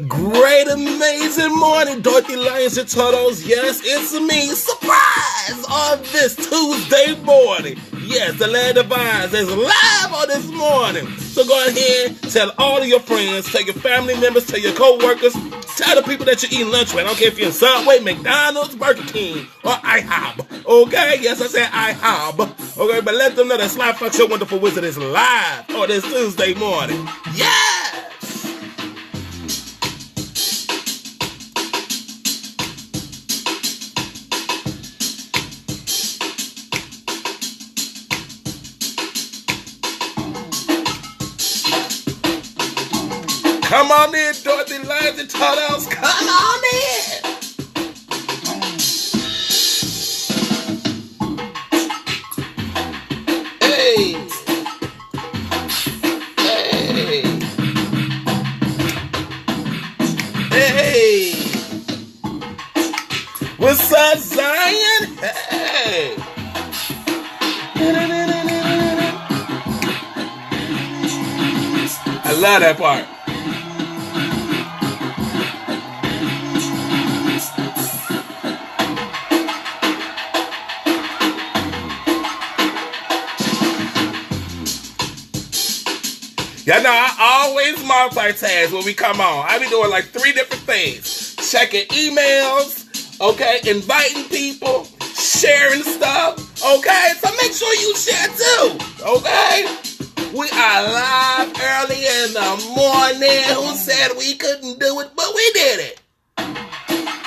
Great, amazing morning, Dorothy Lions and Turtles. Yes, it's me. Surprise! On this Tuesday morning. Yes, the Land of Oz is live on this morning. So go ahead, tell all of your friends, tell your family members, tell your co-workers, tell the people that you're eating lunch with. I don't care if you're in Subway, McDonald's, Burger King, or IHOB. Okay? Yes, I said IHOB. Okay, but let them know that Sly Foxx, your wonderful wizard, is live on this Tuesday morning. Yes! Come on in, Dorothy Lions and Turtles. Come on in. Hey. Hey. Hey. What's up, Zion? Hey. I love that part. Y'all know I always multitask when we come on. I be doing like 3 different things. Checking emails, okay, inviting people, sharing stuff, okay? So make sure you share too, okay? We are live early in the morning. Who said we couldn't do it, but we did it.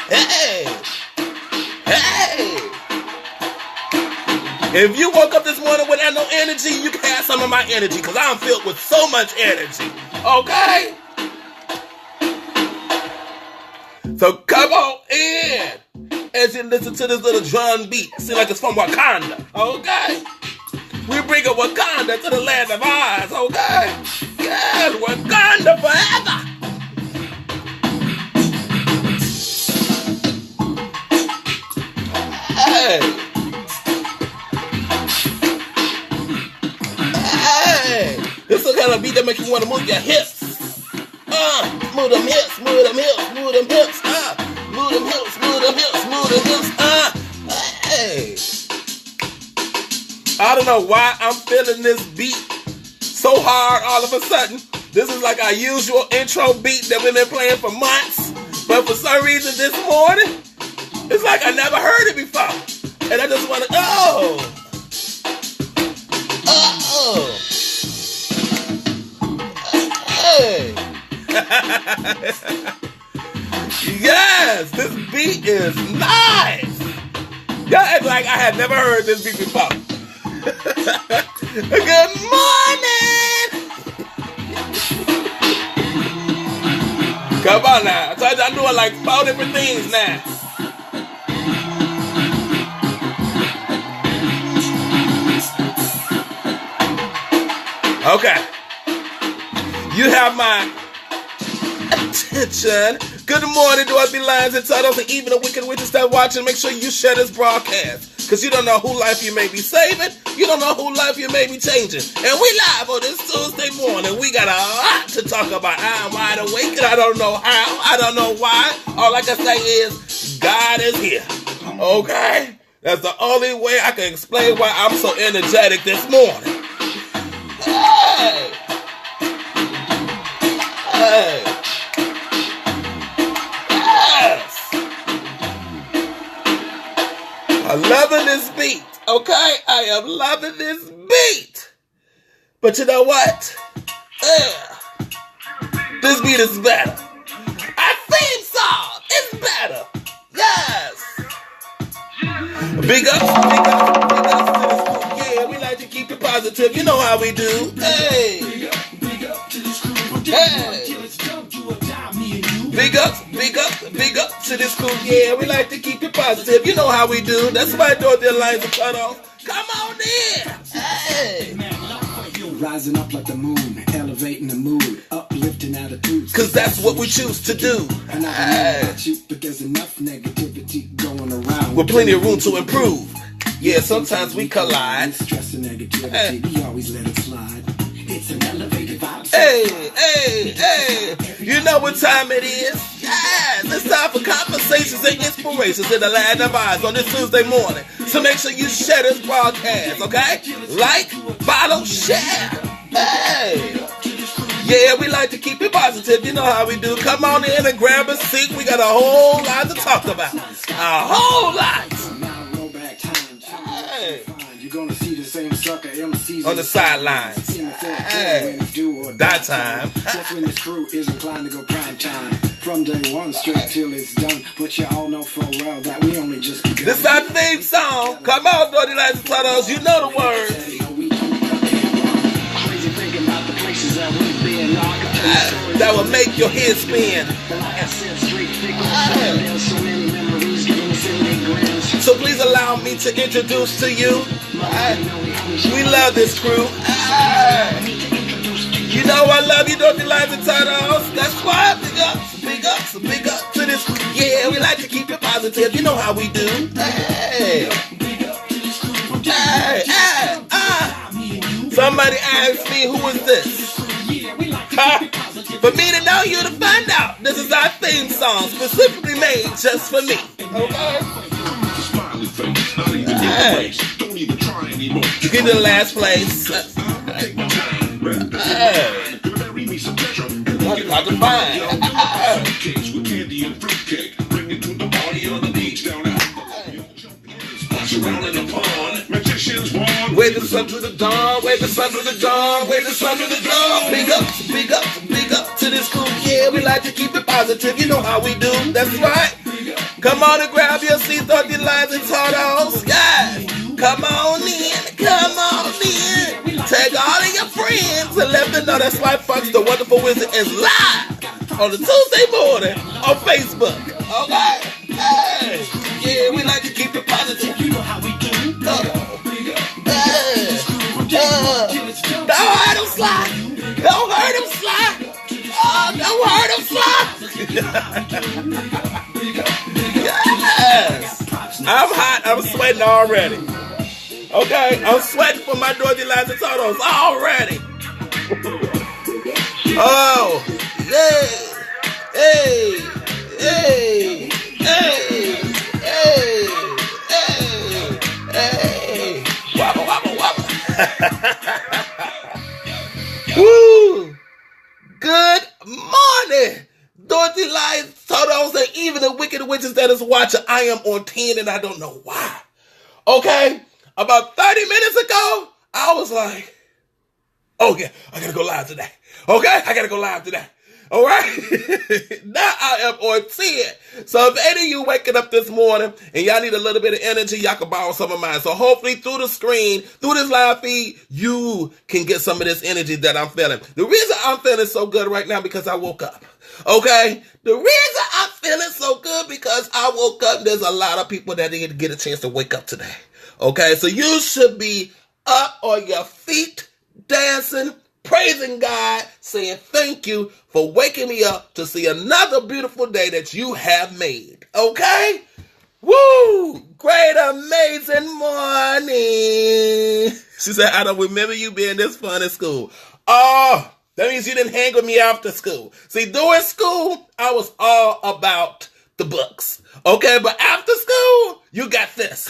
Hey, hey. If you woke up this morning without no energy, you can have some of my energy because I'm filled with so much energy. Okay? So come on in as you listen to this little drum beat. Seems like it's from Wakanda. Okay? We bring Wakanda to the Land of Oz. Okay? Yes, Wakanda forever. Hey. This is the kind of beat that makes you want to move your hips. Move them hips, move them hips, move them hips. Move them hips, move them hips, move them hips. Hey. I don't know why I'm feeling this beat so hard all of a sudden. This is like our usual intro beat that we've been playing for months. But for some reason this morning, it's like I never heard it before. And I just want to, Hey. Yes, this beat is nice. Y'all act like I had never heard this beat before. Good morning. Come on now. I told you I'm doing like 4 different things now. Okay. You have my attention. Good morning, Dorothy Lions and Turtles, and even the wicked witches that watching. Make sure you share this broadcast, because you don't know who life you may be saving. You don't know who life you may be changing. And we live on this Tuesday morning. We got a lot to talk about. I'm wide awake, and I don't know how. I don't know why. All I can say is, God is here. Okay? That's the only way I can explain why I'm so energetic this morning. Hey! Hey. Yes. I'm loving this beat, okay? I am loving this beat. But you know what? This beat is better. Our theme song is better. Yes. Big ups to this crew. Yeah, we like to keep it positive. You know how we do. Hey. Hey. Big ups to this crew. Yeah, we like to keep it positive. You know how we do. That's why Dorothy Lions and Turtles. Come on in. Hey. Rising up like the moon, elevating the mood, uplifting attitudes. Cause that's what we choose to do. And I don't know about you, but there's enough negativity going around. With plenty of room to improve. Yeah, sometimes we collide. Stress and negativity, we always let it slide. It's an elevator. Hey. You know what time it is? Yes, it's time for conversations and inspirations in the Land of Oz on this Tuesday morning. So make sure you share this broadcast, okay? Like, follow, share. Hey. Yeah, we like to keep it positive. You know how we do. Come on in and grab a seat. We got a whole lot to talk about. A whole lot. Hey. You're gonna see the same sucker MCs on the sidelines. Hey. That time. That's when this crew is inclined to go prime time. From day one straight till it's done. But you all know full well that we only just begun. This is our theme song. Come on, Dirty Lights and Tunnels. You know the words. Crazy thinking about the places that we've been. That will make your head spin. So please allow me to introduce to you. We love this crew. You know I love you, Dirty Lights and Tunnels. That's why big up to this crew. Yeah, we like to keep it positive. You know how we do. Hey. Somebody asked me, who is this? For me to know you to find out. This is our theme song, specifically made just for me. Okay? Hey. You get to the last place. Hey. Hard to find. Wake the sun to the dawn, wake the sun to the dawn, wake the sun to the dawn. Big up to this crew. Yeah, we like to keep it positive. You know how we do. That's right. Come on and grab your seat, Dirty Lights and Tunnels. Yeah. Come on in. Take all of your friends and let them know that's why Foxx, the Wonderful Wizard, is live on the Tuesday morning on Facebook. Okay? Hey. Yeah, we like to keep it positive. You know how we do. Don't hurt him, Sly. Don't hurt him, Sly. Don't hurt him, Sly. Yes. I'm hot. I'm sweating already. Okay? I'm sweating for my Dirty Lights and Tunnels already. Oh. Yeah. Hey. Wobble. Woo! Good morning, Dirty Lights, Tunnels, and even the wicked witches that is watching. I am on 10 and I don't know why. Okay? About 30 minutes ago, I was like, oh yeah, I gotta go live today. Okay? I gotta go live today. All right? Now I am on 10. So if any of you waking up this morning and y'all need a little bit of energy, y'all can borrow some of mine. So hopefully through the screen, through this live feed, you can get some of this energy that I'm feeling. The reason I'm feeling so good right now because I woke up. Okay? The reason I'm feeling so good because I woke up. There's a lot of people that didn't get a chance to wake up today. Okay? So you should be up on your feet, dancing, praising God, saying thank you for waking me up to see another beautiful day that you have made. Okay? Woo! Great, amazing morning. She said, I don't remember you being this fun at school. Oh, that means you didn't hang with me after school. See, during school, I was all about the books. Okay? But after school, you got this.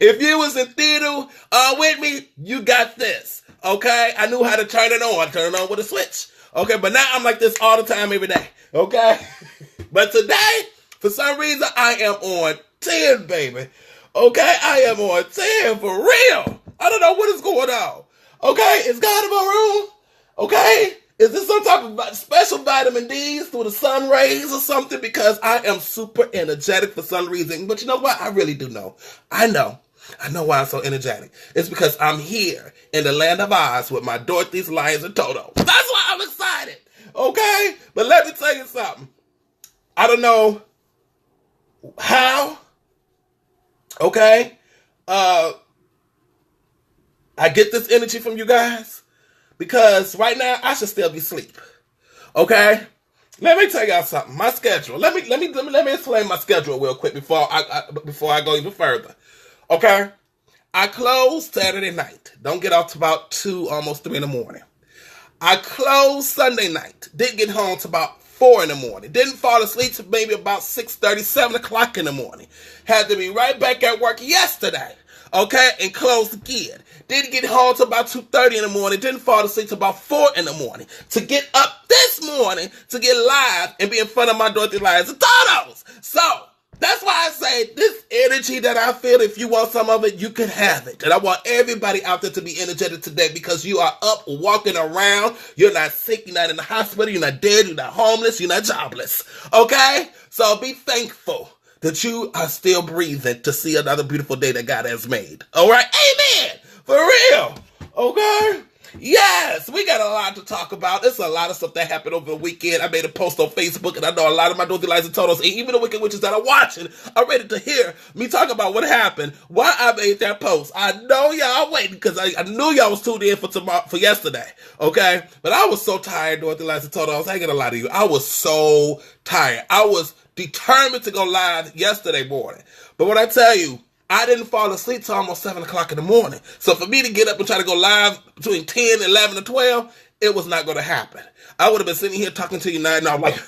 If you was in theater with me, you got this. Okay? I knew how to turn it on. Turn it on with a switch. Okay? But now I'm like this all the time, every day. Okay? But today, for some reason, I am on 10, baby. Okay? I am on 10 for real. I don't know what is going on. Okay? Is God in my room? Okay? Is this some type of special vitamin D's through the sun rays or something? Because I am super energetic for some reason. But you know what? I really do know. I know why I'm so energetic. It's because I'm here in the Land of Oz with my Dorothy's, Lions, and Toto. That's why I'm excited. Okay? But let me tell you something. I don't know how. Okay? I get this energy from you guys. Because right now, I should still be asleep. Okay? Let me tell y'all something. My schedule. Let me explain my schedule real quick before I go even further. Okay? I closed Saturday night. Don't get off to about 2, almost 3 in the morning. I closed Sunday night. Didn't get home till about 4 in the morning. Didn't fall asleep till maybe about 6:30, 7 o'clock in the morning. Had to be right back at work yesterday. Okay, and closed again. Didn't get home till about 2:30 in the morning. Didn't fall asleep till about 4 in the morning. To get up this morning to get live and be in front of my Dorothy Lions and Totos. So, that's why I say this energy that I feel, if you want some of it, you can have it. And I want everybody out there to be energetic today because you are up, walking around. You're not sick. You're not in the hospital. You're not dead. You're not homeless. You're not jobless. Okay? So be thankful that you are still breathing to see another beautiful day that God has made. All right? Amen. For real. Okay? Yes, we got a lot to talk about. There's a lot of stuff that happened over the weekend. I made a post on Facebook, and I know a lot of my Dorothy Lions and Totos, and even the Wicked Witches that are watching are ready to hear me talk about what happened, why I made that post. I know y'all waiting because I knew y'all was tuned in for yesterday, okay? But I was so tired, Dorothy Lions and Totos. I ain't gonna lie to you. I was so tired. I was determined to go live yesterday morning. But when I tell you, I didn't fall asleep till almost 7 o'clock in the morning. So for me to get up and try to go live between 10, 11, and 12, it was not going to happen. I would have been sitting here talking to you now, and I'm like,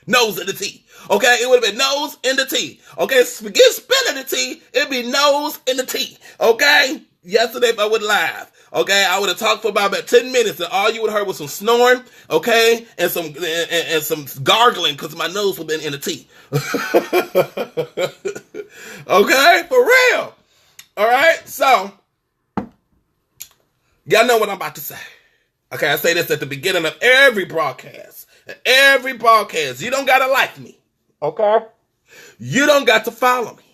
nose in the tea. Okay? It would have been nose in the tea. Okay? Forget spilling the tea. It'd be nose in the tea. Okay? Yesterday, if I went live, okay, I would have talked for about 10 minutes, and all you would have heard was some snoring, okay, and some gargling because my nose would have been in the tea. Okay, for real. All right, so y'all know what I'm about to say. Okay, I say this at the beginning of every broadcast. Every broadcast, you don't gotta like me. Okay, you don't got to follow me.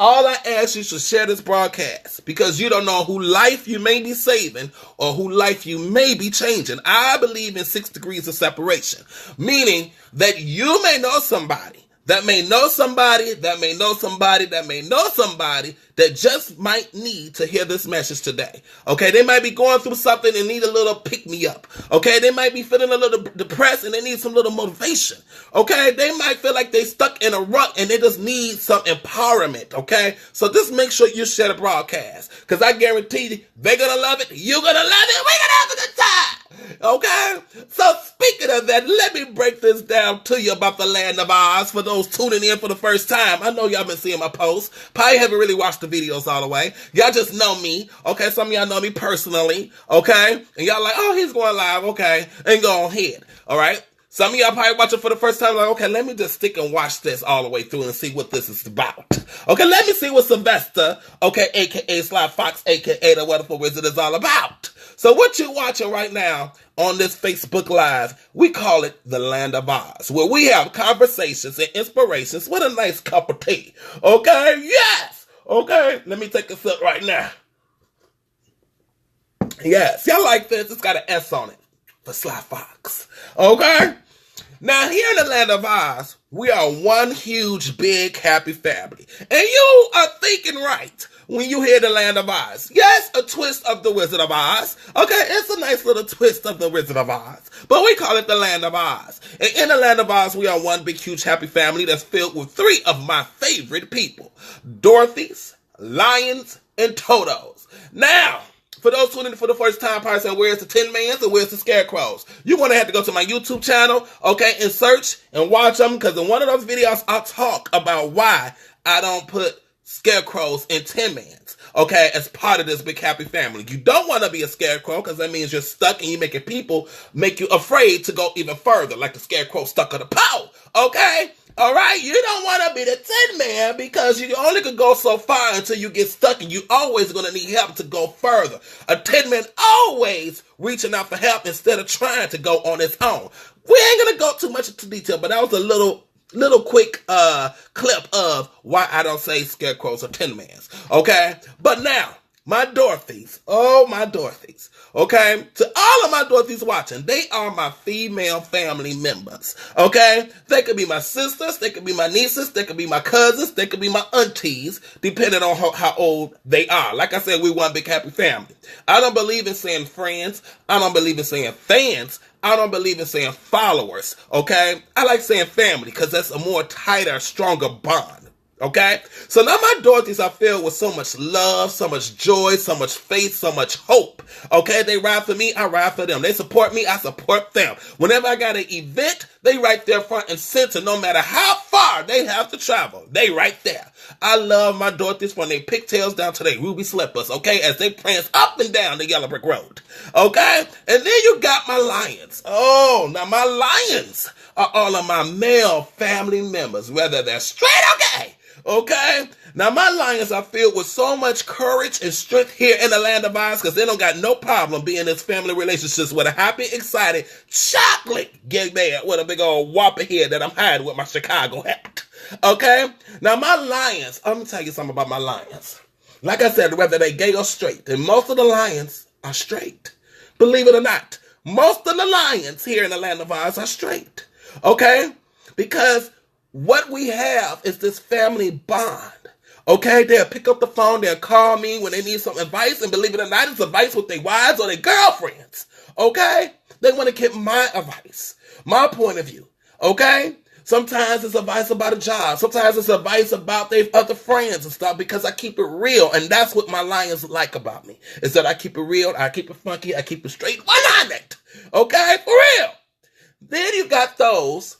All I ask you to share this broadcast because you don't know who life you may be saving or who life you may be changing. I believe in 6 degrees of separation, meaning that you may know somebody that may know somebody that may know somebody that may know somebody that just might need to hear this message today. Okay, they might be going through something and need a little pick-me-up. Okay, they might be feeling a little depressed and they need some little motivation. Okay, they might feel like they stuck in a rut and they just need some empowerment. Okay, so just make sure you share the broadcast because I guarantee you they're gonna love it, you're gonna love it, we're gonna have a good time. Okay, so speaking of that, let me break this down to you about the Land of Oz for those tuning in for the first time. I know y'all been seeing my posts. Probably haven't really watched the videos all the way. Y'all just know me. Okay, some of y'all know me personally. Okay, and y'all like, oh, he's going live. Okay, and go ahead. All right. Some of y'all probably watching for the first time like, okay, let me just stick and watch this all the way through and see what this is about. Okay, let me see what Sylvester, okay, a.k.a. Sly Foxx, a.k.a. the Wonderful Wizard is all about. So what you're watching right now on this Facebook Live, we call it the Land of Oz, where we have conversations and inspirations with a nice cup of tea. Okay, yes. Okay, let me take a sip right now. Yes, y'all like this? It's got an S on it for Sly Foxx. Okay? Now, here in the Land of Oz, we are one huge, big, happy family. And you are thinking right when you hear the Land of Oz. Yes, a twist of the Wizard of Oz. Okay, it's a nice little twist of the Wizard of Oz. But we call it the Land of Oz. And in the Land of Oz, we are one big, huge, happy family that's filled with 3 of my favorite people. Dorothy's, Lions, and Totos. Now, for those tuning in for the first time, probably saying, where's the Tin Mans and where's the Scarecrows? You're going to have to go to my YouTube channel, okay, and search and watch them, because in one of those videos, I'll talk about why I don't put Scarecrows and Tin Mans, okay, as part of this big happy family. You don't want to be a Scarecrow, because that means you're stuck and you're making people make you afraid to go even further, like the Scarecrow stuck on the pole, okay? All right, you don't want to be the Tin Man because you only can go so far until you get stuck, and you always going to need help to go further. A Tin Man always reaching out for help instead of trying to go on its own. We ain't going to go too much into detail, but that was a little quick clip of why I don't say Scarecrows or Tin Mans. Okay, but now my Dorothys, oh my Dorothys. Okay, to all of my Dorothys watching, they are my female family members. Okay, they could be my sisters, they could be my nieces, they could be my cousins, they could be my aunties, depending on how old they are. Like I said, we one big happy family. I don't believe in saying friends. I don't believe in saying fans. I don't believe in saying followers. Okay, I like saying family because that's a more tighter, stronger bond. Okay? So now my Dorothy's are filled with so much love, so much joy, so much faith, so much hope. Okay? They ride for me, I ride for them. They support me, I support them. Whenever I got an event, they right there front and center. No matter how far they have to travel, they right there. I love my Dorothy's from their pigtails down to their ruby slippers, okay? As they prance up and down the yellow brick road. Okay? And then you got my lions. Oh, now my lions are all of my male family members, whether they're straight or gay. Okay? Now, my lions are filled with so much courage and strength here in the land of Oz because they don't got no problem being in family relationships with a happy, excited, chocolate gay man with a big old whopper head that I'm hiding with my Chicago hat. Okay? Now, my lions, I'm going to tell you something about my lions. Like I said, whether they gay or straight, and most of the lions are straight. Believe it or not, most of the lions here in the land of Oz are straight. Okay? Because what we have is this family bond. Okay? They'll pick up the phone, they'll call me when they need some advice, and believe it or not, it's advice with their wives or their girlfriends. Okay? They want to get my advice, my point of view. Okay? Sometimes it's advice about a job. Sometimes it's advice about their other friends and stuff because I keep it real. And that's what my lions like about me, is that I keep it real, I keep it funky, I keep it straight 100. Okay? For real. Then you got those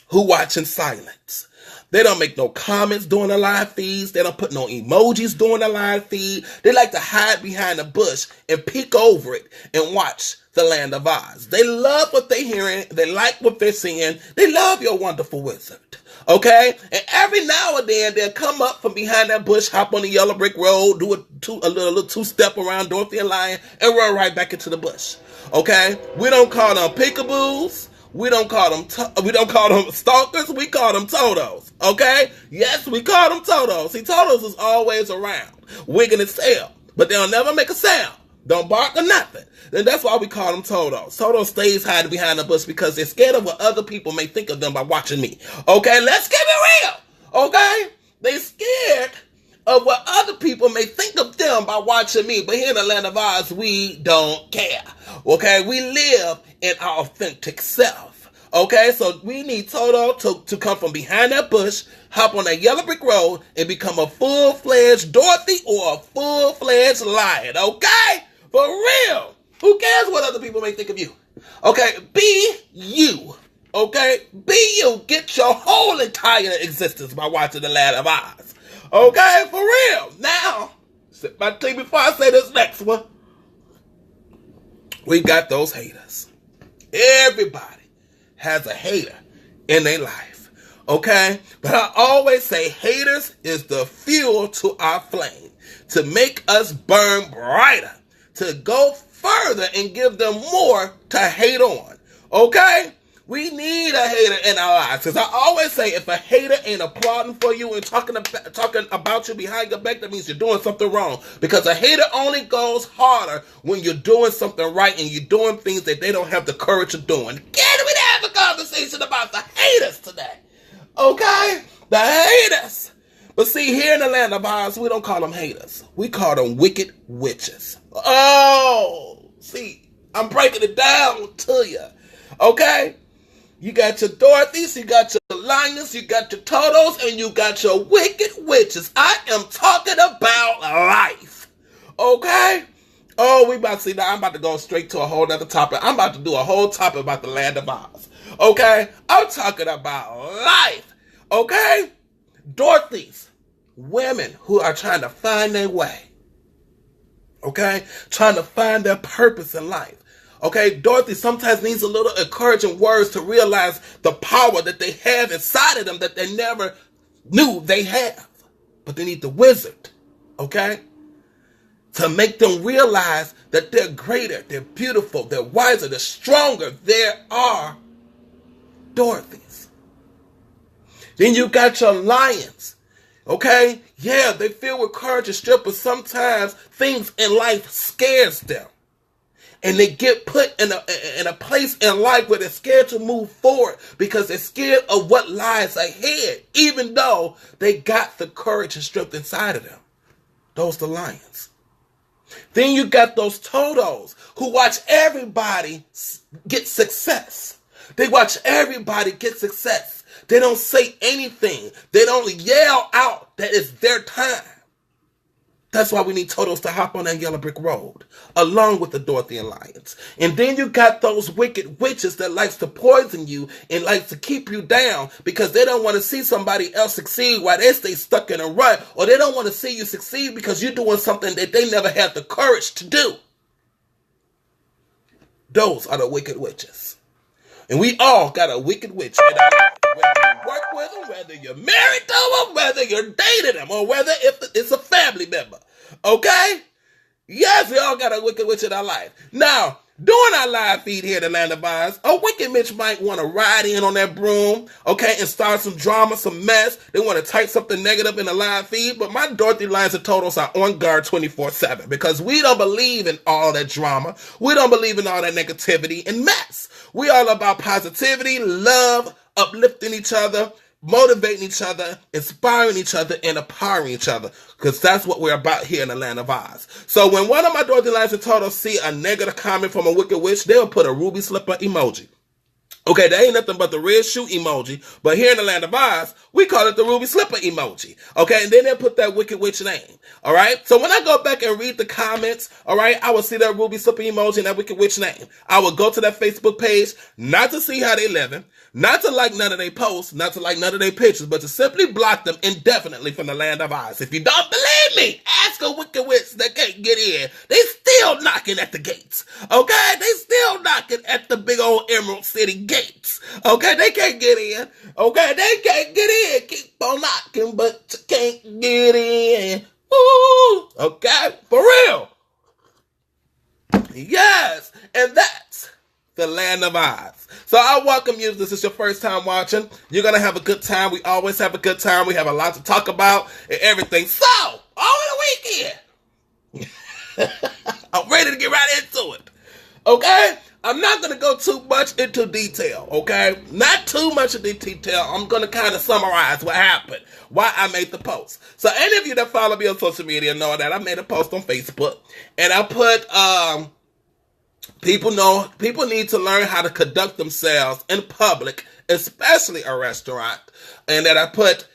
who watch in silence. They don't make no comments during the live feeds. They don't put no emojis during the live feed. They like to hide behind a bush and peek over it and watch the land of Oz. They love what they're hearing. They like what they're seeing. They love your wonderful wizard. Okay? And every now and then, they'll come up from behind that bush, hop on the yellow brick road, do a little two-step around Dorothy and Lion, and run right back into the bush. Okay? We don't call them peekaboos. We don't call them stalkers. We call them Totos. Okay? Yes, we call them Totos. See, Totos is always around, wigging his tail, but they'll never make a sound. Don't bark or nothing. And that's why we call them Totos. Toto stays hiding behind the bush because they're scared of what other people may think of them by watching me. Okay? Let's keep it real. Okay? They're scared of what other people may think of them by watching me. But here in the land of Oz, we don't care. Okay? We live in our authentic self. Okay? So we need Toto to come from behind that bush, hop on that yellow brick road, and become a full-fledged Dorothy or a full-fledged lion. Okay? For real. Who cares what other people may think of you? Okay? Be you. Okay? Be you. Get your whole entire existence by watching the land of Oz. Okay, for real. Now, sip my tea before I say this next one. We got those haters. Everybody has a hater in their life. Okay? But I always say haters is the fuel to our flame, to make us burn brighter, to go further and give them more to hate on. Okay? We need a hater in our lives. Because I always say, if a hater ain't applauding for you and talking about you behind your back, that means you're doing something wrong. Because a hater only goes harder when you're doing something right and you're doing things that they don't have the courage of doing. Can we have a conversation about the haters today? Okay? The haters. But see, here in the land of Oz, we don't call them haters. We call them wicked witches. Oh, see, I'm breaking it down to you. Okay? You got your Dorothys, you got your Lions, you got your Totos, and you got your wicked witches. I am talking about life. Okay? Oh, we about to see now. I'm about to go straight to a whole other topic. I'm about to do a whole topic about the land of Oz. Okay? I'm talking about life. Okay? Dorothys, women who are trying to find their way. Okay? Trying to find their purpose in life. Okay, Dorothy sometimes needs a little encouraging words to realize the power that they have inside of them that they never knew they have. But they need the wizard, okay, to make them realize that they're greater, they're beautiful, they're wiser, they're stronger. There are Dorothys. Then you got your lions, okay? Yeah, they filled with courage and strength, but sometimes things in life scares them. And they get put in a place in life where they're scared to move forward because they're scared of what lies ahead, even though they got the courage and strength inside of them. Those the lions. Then you got those Totos who watch everybody get success. They watch everybody get success. They don't say anything. They don't yell out that it's their time. That's why we need Totos to hop on that yellow brick road, along with the Dorothy and Lions. And then you got those wicked witches that likes to poison you and likes to keep you down because they don't want to see somebody else succeed while they stay stuck in a rut, or they don't want to see you succeed because you're doing something that they never had the courage to do. Those are the wicked witches. And we all got a wicked witch in our life. Whether you work with them, whether you're married to them, whether you're dating them, or whether it's a family member. Okay? Yes, we all got a wicked witch in our life. Now, during our live feed here at the Land of Oz, a wicked witch might want to ride in on that broom, okay, and start some drama, some mess. They want to type something negative in the live feed, but my Dorothy Lions and Totos are on guard 24/7 because we don't believe in all that drama. We don't believe in all that negativity and mess. We all about positivity, love, uplifting each other, motivating each other, inspiring each other, and empowering each other. Because that's what we're about here in the Land of Oz. So when one of my Dorothy Lions and Totos see a negative comment from a wicked witch, they'll put a ruby slipper emoji. Okay, that ain't nothing but the red shoe emoji. But here in the Land of Oz, we call it the ruby slipper emoji. Okay, and then they put that wicked witch name. All right, so when I go back and read the comments, all right, I will see that ruby slipper emoji and that wicked witch name. I will go to that Facebook page, not to see how they living, not to like none of their posts, not to like none of their pictures, but to simply block them indefinitely from the Land of Oz. If you don't believe me, ask a wicked witch that can't get in. They still knocking at the gates. Okay, they still knocking at the big old Emerald City gates. Okay, they can't get in. Okay, they can't get in. Keep on knocking, but you can't get in. Ooh, okay, for real. Yes, and that's the Land of Oz. So I welcome you if this is your first time watching. You're going to have a good time. We always have a good time. We have a lot to talk about and everything. So, over the weekend, I'm ready to get right into it. Okay? I'm not going to go too much into detail. Okay? Not too much into detail. I'm going to kind of summarize what happened, why I made the post. So any of you that follow me on social media know that I made a post on Facebook. And I put, people need to learn how to conduct themselves in public, especially a restaurant. And that I put,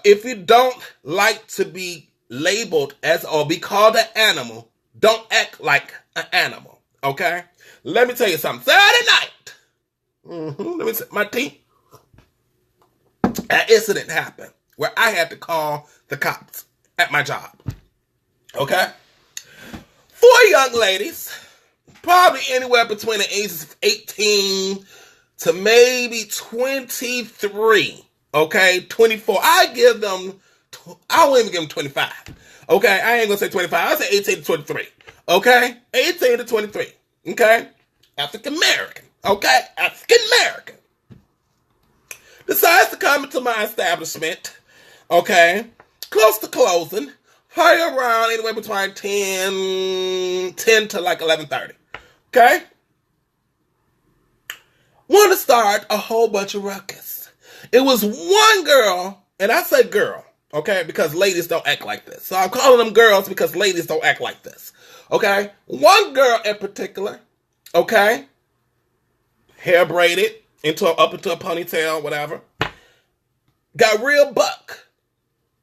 if you don't like to be labeled as or be called an animal, don't act like an animal. Okay? Let me tell you something. Saturday night, let me say my team. An incident happened where I had to call the cops at my job. Okay? 4 young ladies, probably anywhere between the ages of 18 to maybe 23. Okay? 24. I won't even give them 25. Okay? I ain't gonna say 25. I'll say 18 to 23. Okay? 18 to 23. Okay? African American. Okay? African American. Decides to come into my establishment. Okay? Close to closing. Probably around anywhere between 10 to like 11:30. Okay? Want to start a whole bunch of ruckus. It was one girl, and I say girl, okay, because ladies don't act like this. So I'm calling them girls because ladies don't act like this. Okay? One girl in particular, okay, hair braided up into a ponytail, whatever, got real buck.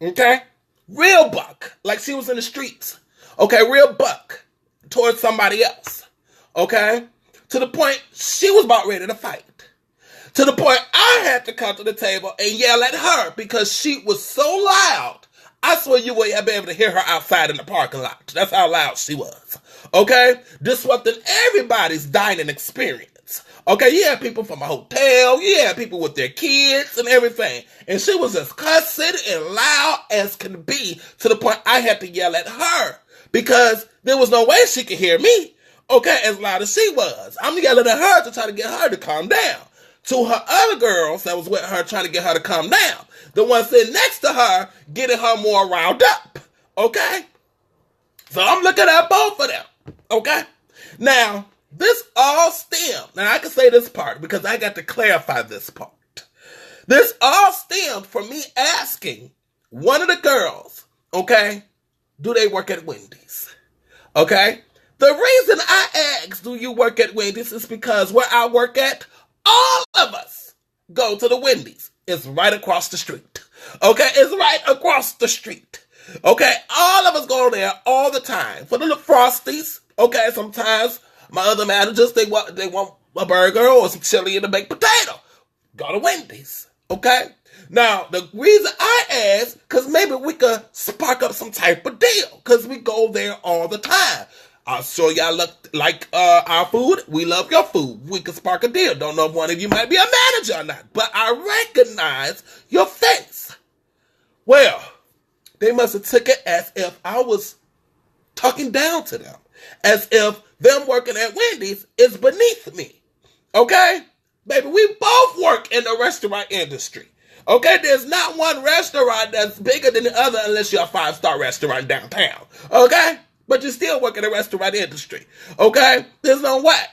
Okay? Real buck. Like she was in the streets. Okay? Real buck towards somebody else. Okay? To the point she was about ready to fight. To the point I had to come to the table and yell at her because she was so loud. I swear you wouldn't be able to hear her outside in the parking lot. That's how loud she was. Okay? Disrupting everybody's dining experience. Okay? You had people from a hotel. You had people with their kids and everything. And she was as cussing and loud as can be to the point I had to yell at her because there was no way she could hear me. Okay? As loud as she was. I'm yelling at her to try to get her to calm down. To her other girls that was with her trying to get her to calm down. The one sitting next to her, getting her more riled up. Okay? So I'm looking at both of them. Okay? Now, this all stemmed. Now, I can say this part because I got to clarify this part. This all stemmed from me asking one of the girls, okay, do they work at Wendy's? Okay? The reason I asked, do you work at Wendy's, is because where I work at, all of us go to the Wendy's. is right across the street. Okay, it's right across the street. Okay, all of us go there all the time for the little Frosties. Okay, sometimes my other managers, they want a burger or some chili and a baked potato. Go to Wendy's. Okay? Now, the reason I ask, because maybe we could spark up some type of deal, because we go there all the time. I'm sure y'all look like our food. We love your food. We could spark a deal. Don't know if one of you might be a manager or not, but I recognize your face. Well, they must have took it as if I was talking down to them, as if them working at Wendy's is beneath me. Okay? Baby, we both work in the restaurant industry. Okay? There's not one restaurant that's bigger than the other unless you're a 5-star restaurant downtown. Okay? But you still work in the restaurant industry. Okay? There's no way.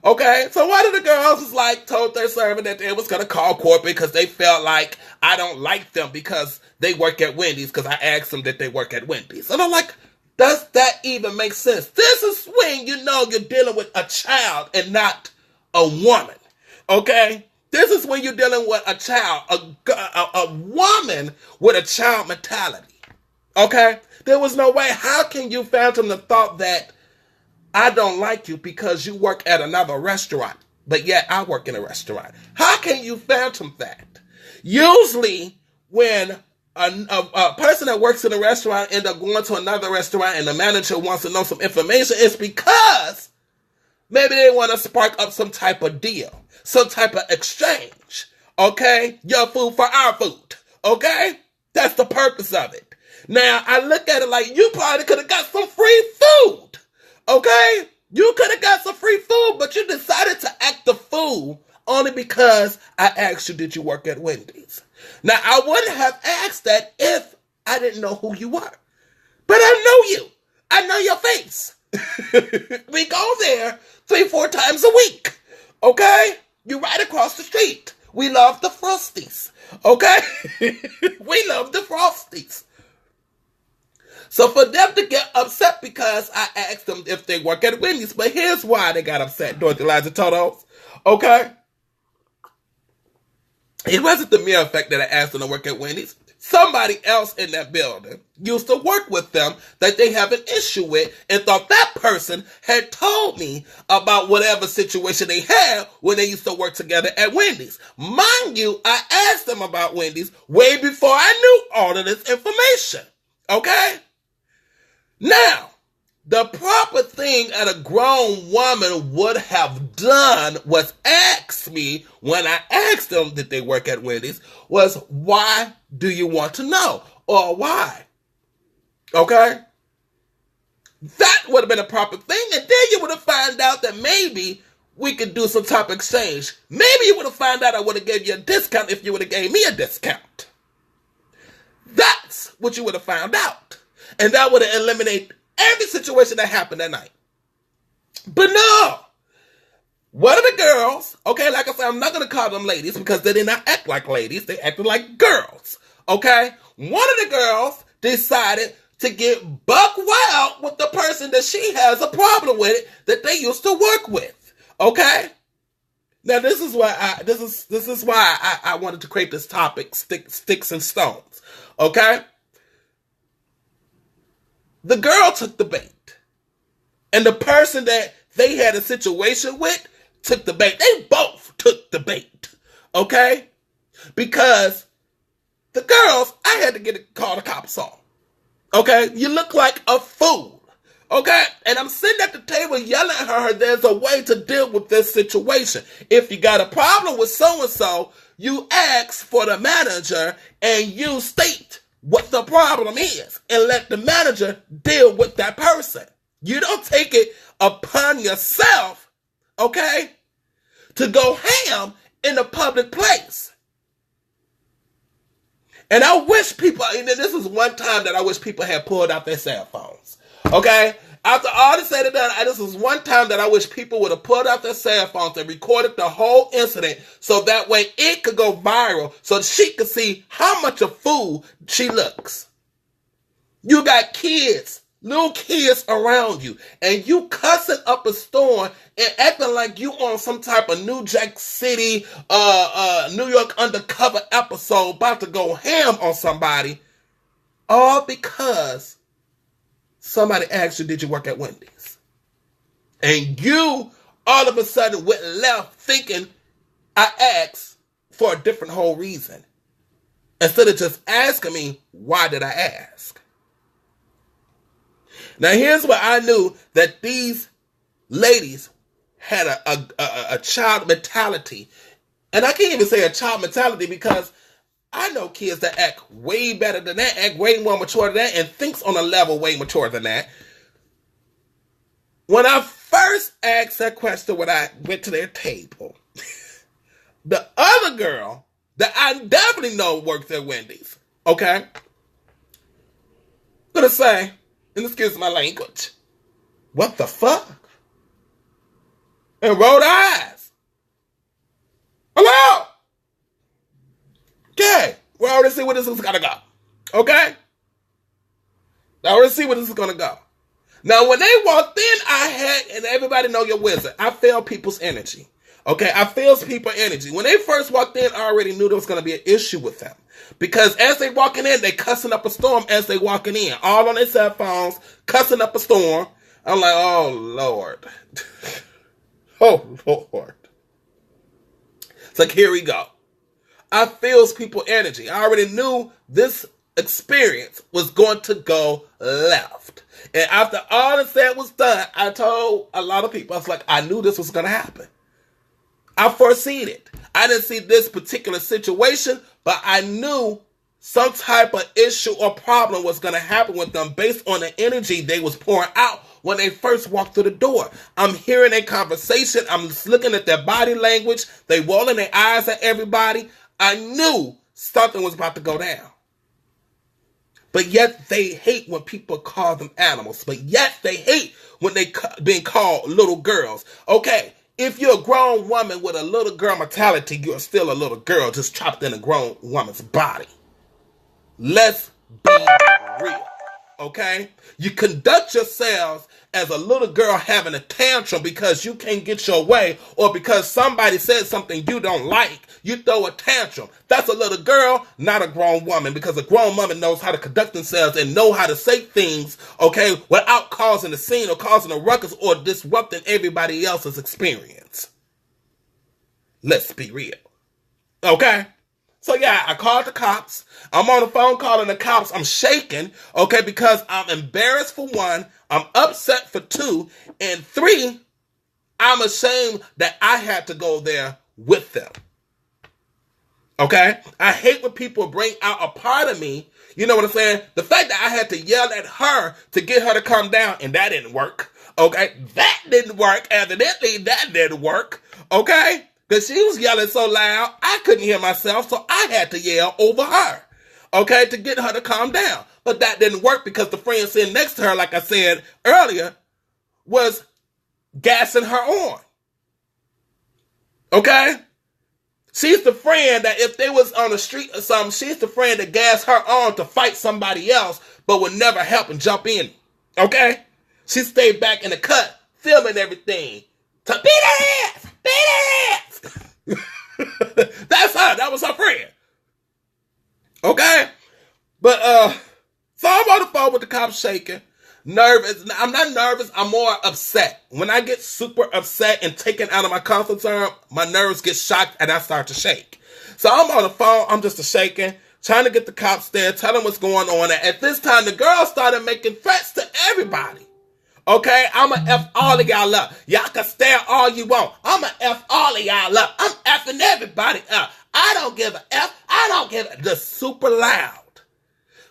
Okay? So one of the girls was like, told their servant that they was going to call corporate because they felt like I don't like them because they work at Wendy's, because I asked them that they work at Wendy's. And I'm like, does that even make sense? This is when you know you're dealing with a child and not a woman. Okay? This is when you're dealing with a child, a woman with a child mentality. Okay? There was no way. How can you fathom the thought that I don't like you because you work at another restaurant, but yet I work in a restaurant? How can you fathom that? Usually, when a person that works in a restaurant ends up going to another restaurant and the manager wants to know some information, it's because maybe they want to spark up some type of deal, some type of exchange. Okay? Your food for our food. Okay? That's the purpose of it. Now, I look at it like you probably could have got some free food. Okay? You could have got some free food, but you decided to act the fool only because I asked you, did you work at Wendy's? Now, I wouldn't have asked that if I didn't know who you were. But I know you. I know your face. We go there 3-4 times a week. Okay? You're right across the street. We love the Frosties. Okay? We love the Frosties. So for them to get upset because I asked them if they work at Wendy's, but here's why they got upset, Dorothy, Liza, Totos. Okay? It wasn't the mere fact that I asked them to work at Wendy's. Somebody else in that building used to work with them that they have an issue with and thought that person had told me about whatever situation they had when they used to work together at Wendy's. Mind you, I asked them about Wendy's way before I knew all of this information. Okay? Now, the proper thing that a grown woman would have done was ask me, when I asked them did they work at Wendy's, was why do you want to know? Or why? Okay? That would have been a proper thing, and then you would have found out that maybe we could do some type of exchange. Maybe you would have found out I would have gave you a discount if you would have gave me a discount. That's what you would have found out. And that would have eliminated every situation that happened that night. But no. One of the girls, okay, like I said, I'm not going to call them ladies because they did not act like ladies. They acted like girls. Okay? One of the girls decided to get buck wild with the person that she has a problem with that they used to work with. Okay? Now this is why I wanted to create this topic, sticks and stones. Okay? The girl took the bait. And the person that they had a situation with took the bait. They both took the bait. Okay? Because the girls, I had to call the cops on. Okay? You look like a fool. Okay? And I'm sitting at the table yelling at her, there's a way to deal with this situation. If you got a problem with so-and-so, you ask for the manager and you state what the problem is and let the manager deal with that person. You don't take it upon yourself, okay, to go ham in a public place. And I wish people, and this is one time that I wish people had pulled out their cell phones, okay? After all this said and done, this is one time that I wish people would have pulled out their cell phones and recorded the whole incident so that way it could go viral so she could see how much a fool she looks. You got kids little kids around you, and you cussing up a storm and acting like you on some type of New Jack City, New York undercover episode about to go ham on somebody, all because somebody asked you, did you work at Wendy's? And you all of a sudden went left thinking I asked for a different whole reason, instead of just asking me, why did I ask? Now, here's where I knew that these ladies had a child mentality. And I can't even say a child mentality because I know kids that act way better than that, act way more mature than that, and thinks on a level way mature than that. When I first asked that question when I went to their table, the other girl that I definitely know works at Wendy's, okay, gonna say, and excuse my language, what the fuck? And rolled eyes. Hello? Okay, we already see where this is gonna go. Okay? I already see where this is gonna go. Now, when they walked in, and everybody know your wizard, I felt people's energy. Okay, I feel people's energy. When they first walked in, I already knew there was going to be an issue with them. Because as they walking in, they cussing up a storm as they walking in. All on their cell phones, cussing up a storm. I'm like, oh, Lord. Oh, Lord. It's like, here we go. I feel people's energy. I already knew this experience was going to go left. And after all that said was done, I told a lot of people, I was like, I knew this was going to happen. I foreseen it. I didn't see this particular situation, but I knew some type of issue or problem was going to happen with them based on the energy they was pouring out when they first walked through the door. I'm hearing a conversation. I'm just looking at their body language. They rolling their eyes at everybody. I knew something was about to go down. But yet they hate when people call them animals. But yet they hate when they being called little girls. Okay. If you're a grown woman with a little girl mentality, you're still a little girl just trapped in a grown woman's body. Let's be real, okay? You conduct yourselves as a little girl having a tantrum because you can't get your way or because somebody said something you don't like. You throw a tantrum. That's a little girl, not a grown woman, because a grown woman knows how to conduct themselves and know how to say things, okay, without causing a scene or causing a ruckus or disrupting everybody else's experience. Let's be real. Okay? So yeah, I called the cops. I'm on the phone calling the cops. I'm shaking, okay, because I'm embarrassed for one, I'm upset for two, and three, I'm ashamed that I had to go there with them. Okay? I hate when people bring out a part of me, you know what I'm saying? The fact that I had to yell at her to get her to calm down, and that didn't work. Okay? That didn't work. Evidently, that didn't work. Okay? Because she was yelling so loud, I couldn't hear myself, so I had to yell over her. Okay? To get her to calm down. But that didn't work because the friend sitting next to her, like I said earlier, was gassing her on. Okay? She's the friend that if they was on the street or something, she's the friend that gassed her on to fight somebody else, but would never help and jump in. Okay? She stayed back in the cut, filming everything. To beat her ass! Beat her ass! That's her. That was her friend. Okay? But, so I'm on the phone with the cops shaking. Nervous. I'm not nervous. I'm more upset. When I get super upset and taken out of my comfort zone, my nerves get shocked and I start to shake. So I'm on the phone. I'm just shaking, trying to get the cops there, tell them what's going on. And at this time, the girl started making threats to everybody. Okay? I'ma F all of y'all up. Y'all can stare all you want. I'ma F all of y'all up. I'm Fing everybody up. I don't give a F. I don't give a... Just super loud.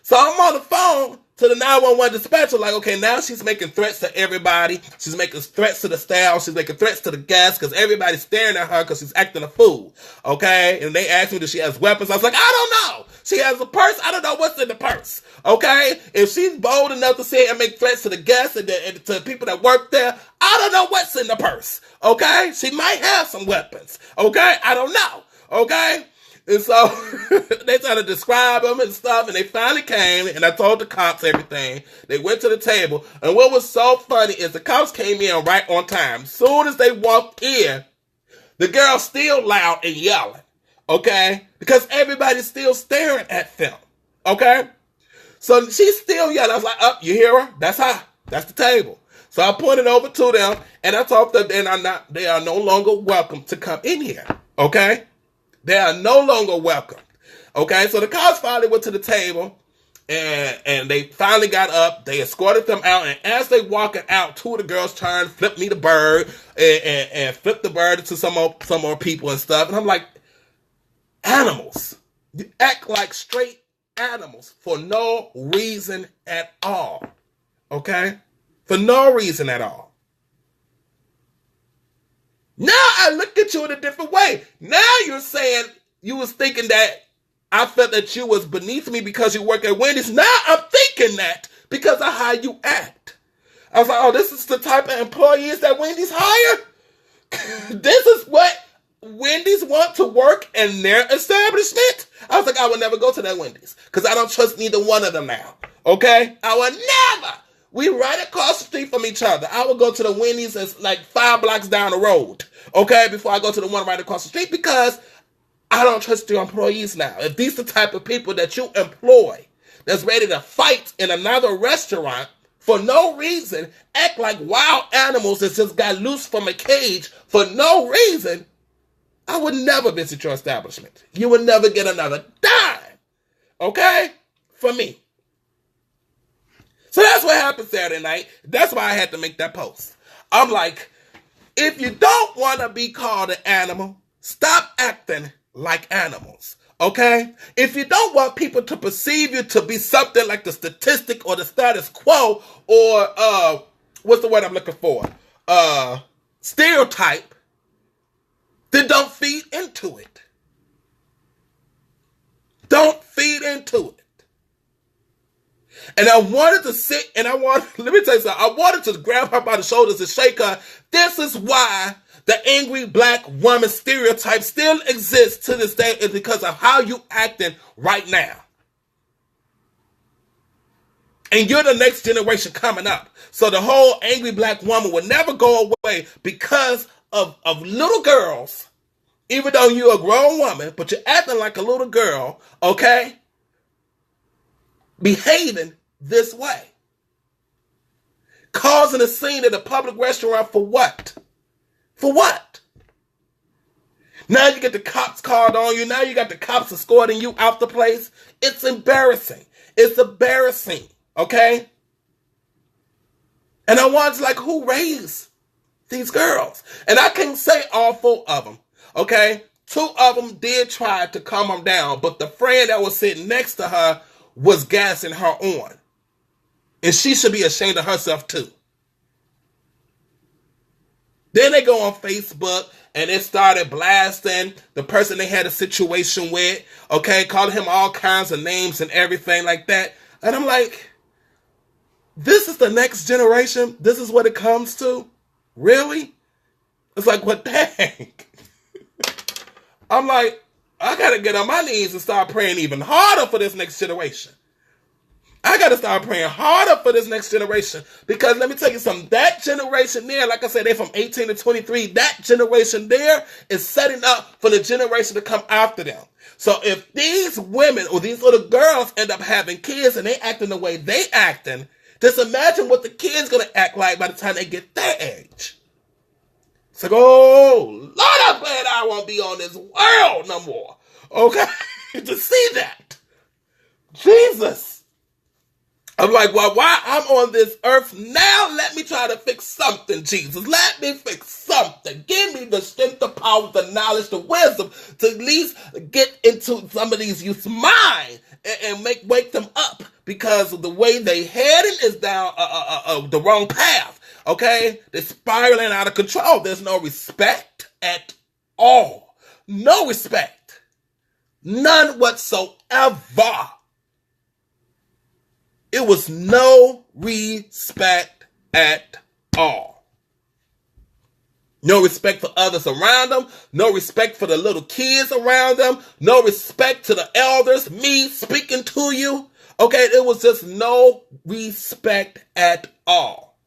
So I'm on the phone to the 911 dispatcher, like, okay, now she's making threats to everybody. She's making threats to the staff. She's making threats to the guests because everybody's staring at her because she's acting a fool. Okay? And they asked me if she has weapons. I was like, I don't know. She has a purse. I don't know what's in the purse. Okay? If she's bold enough to say and make threats to the guests and to the people that work there, I don't know what's in the purse. Okay? She might have some weapons. Okay? I don't know. Okay? And so they tried to describe them and stuff, and they finally came, and I told the cops everything. They went to the table, and what was so funny is the cops came in right on time. Soon as they walked in, the girl's still loud and yelling, okay? Because everybody's still staring at them, okay? So she's still yelling. I was like, oh, you hear her? That's her. That's the table. So I pointed over to them, and I told them they are no longer welcome to come in here, okay? They are no longer welcome. Okay, so the cops finally went to the table, and they finally got up. They escorted them out, and as they walking out, two of the girls turned, flipped me the bird, and flipped the bird into some more people and stuff. And I'm like, animals. You act like straight animals for no reason at all. Okay? For no reason at all. Now I look at you in a different way. Now you're saying you was thinking that I felt that you was beneath me because you work at Wendy's. Now I'm thinking that because of how you act. I was like, oh, this is the type of employees that Wendy's hire? This is what Wendy's want to work in their establishment? I was like, I would never go to that Wendy's because I don't trust neither one of them now. Okay? I would never. We right across the street from each other. I would go to the Wendy's that's like 5 blocks down the road, okay, before I go to the one right across the street because I don't trust your employees now. If these are the type of people that you employ that's ready to fight in another restaurant for no reason, act like wild animals that just got loose from a cage for no reason, I would never visit your establishment. You would never get another dime, okay, for me. So that's what happened Saturday night. That's why I had to make that post. I'm like, if you don't want to be called an animal, stop acting like animals, okay? If you don't want people to perceive you to be something like the statistic or the status quo or, what's the word I'm looking for? Stereotype, then don't feed into it. Don't feed into it. And I wanted to sit and let me tell you something. I wanted to grab her by the shoulders and shake her. This is why the angry black woman stereotype still exists to this day, is because of how you acting right now. And you're the next generation coming up. So the whole angry black woman will never go away because of little girls. Even though you're a grown woman, but you're acting like a little girl, okay? Behaving this way. Causing a scene at a public restaurant for what? For what? Now you get the cops called on you. Now you got the cops escorting you out the place. It's embarrassing. It's embarrassing. Okay? And I was like, who raised these girls? And I can't say all 4 of them. Okay? 2 of them did try to calm them down, but the friend that was sitting next to her was gassing her on. And she should be ashamed of herself too. Then they go on Facebook and it started blasting the person they had a situation with, okay, calling him all kinds of names and everything like that. And I'm like, this is the next generation? This is what it comes to? Really? It's like, what the heck? I'm like, I gotta get on my knees and start praying even harder for this next generation. I gotta start praying harder for this next generation. Because let me tell you something, that generation there, like I said, they're from 18 to 23, that generation there is setting up for the generation to come after them. So if these women or these little girls end up having kids and they acting the way they acting, just imagine what the kids gonna act like by the time they get their age. It's like, oh, Lord, I'm glad I won't be on this world no more. Okay? To see that. Jesus. I'm like, well, while I'm on this earth now, let me try to fix something, Jesus. Let me fix something. Give me the strength, the power, the knowledge, the wisdom to at least get into some of these youth's mind and wake them up, because the way they heading is down the wrong path. Okay? They're spiraling out of control. There's no respect at all. No respect. None whatsoever. It was no respect at all. No respect for others around them. No respect for the little kids around them. No respect to the elders. Me speaking to you. Okay, it was just no respect at all.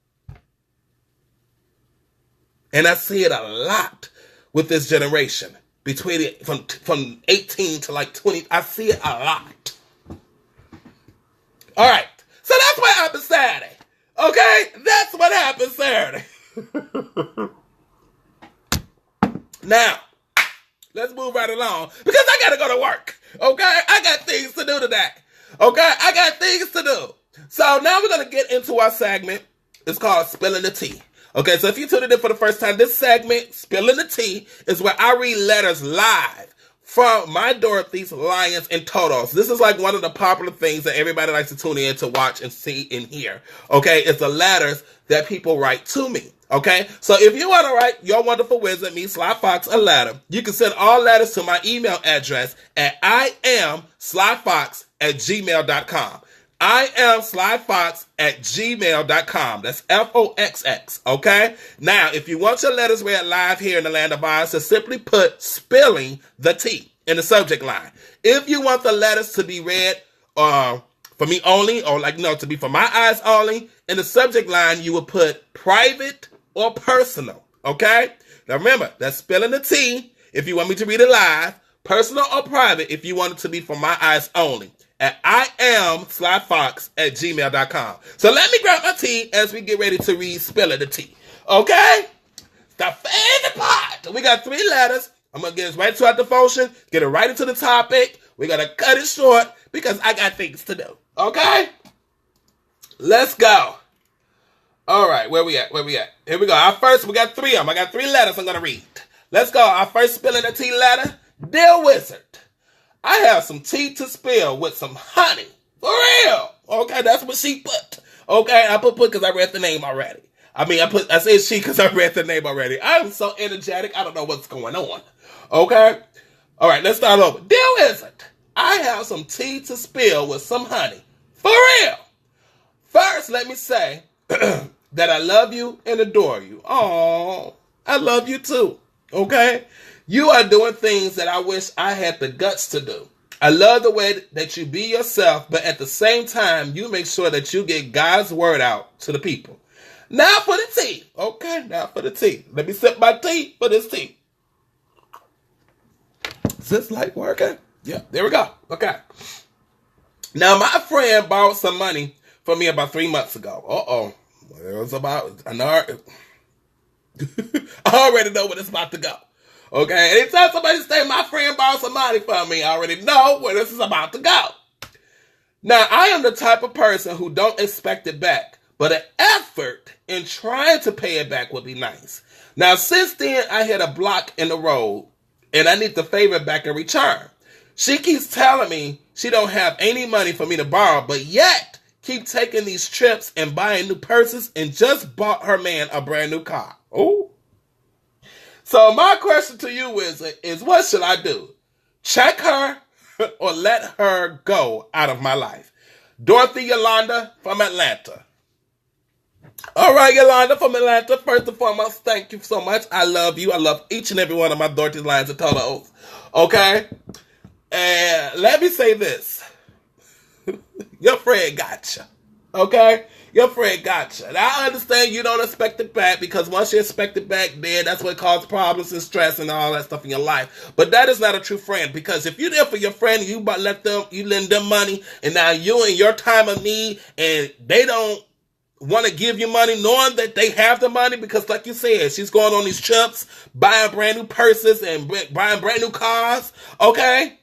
And I see it a lot with this generation. Between it, from 18 to like 20. I see it a lot. All right. So that's what happened Saturday. Okay? That's what happened Saturday. Now, let's move right along because I got to go to work. Okay? I got things to do today. Okay? I got things to do. So now we're going to get into our segment. It's called Spilling the Tea. Okay, so if you tuned in for the first time, this segment, Spilling the Tea, is where I read letters live from my Dorothy's, Lions, and Totos. This is like one of the popular things that everybody likes to tune in to watch and see and hear. Okay, it's the letters that people write to me. Okay, so if you want to write your wonderful wizard, me, Sly Foxx, a letter, you can send all letters to my email address at iamslyfox@gmail.com. iamslyfox@gmail.com. That's FOXX. Okay? Now, if you want your letters read live here in the Land of Oz, just simply put spilling the tea in the subject line. If you want the letters to be read for me only, or to be for my eyes only, in the subject line, you will put private or personal. Okay? Now remember, that's spilling the tea if you want me to read it live, personal or private if you want it to be for my eyes only. At iamslyfox@gmail.com. So let me grab my tea as we get ready to read Spilling the Tea. Okay? The favorite part. We got 3 letters. I'm going to get us right to our devotion, get it right into the topic. We're going to cut it short because I got things to do. Okay? Let's go. All right, where we at? Here we go. Our first, we got 3 of them. I got 3 letters I'm going to read. Let's go. Our first Spilling the Tea letter. Dear Wizard, I have some tea to spill with some honey. For real. Okay, that's what she put. Okay, I put because I read the name already. I said she because I read the name already. I'm so energetic, I don't know what's going on. Okay? All right, let's start over. Dear Wizard, I have some tea to spill with some honey. For real. First, let me say that I love you and adore you. Oh, I love you too. Okay? You are doing things that I wish I had the guts to do. I love the way that you be yourself, but at the same time, you make sure that you get God's word out to the people. Now for the tea. Okay, now for the tea. Let me sip my tea for this tea. Is this light working? Yeah, there we go. Okay. Now, my friend borrowed some money from me about 3 months ago. Uh-oh. It was about, I already know where it's about to go. Okay, anytime somebody say my friend borrowed some money from me, I already know where this is about to go. Now, I am the type of person who don't expect it back, but an effort in trying to pay it back would be nice. Now, since then, I hit a block in the road, and I need the favor back in return. She keeps telling me she don't have any money for me to borrow, but yet keep taking these trips and buying new purses and just bought her man a brand new car. Oh. So my question to you is what should I do? Check her or let her go out of my life? Dorothy Yolanda from Atlanta. All right, Yolanda from Atlanta. First and foremost, thank you so much. I love you. I love each and every one of my Dorothy's, Lions, and Totos. Okay? And let me say this. Your friend got you. Okay? Your friend got you. And I understand you don't expect it back because once you expect it back, then that's what causes problems and stress and all that stuff in your life. But that is not a true friend because if you're there for your friend and you lend them money and now you in your time of need and they don't want to give you money knowing that they have the money because like you said, she's going on these trips, buying brand new purses and buying brand new cars. Okay?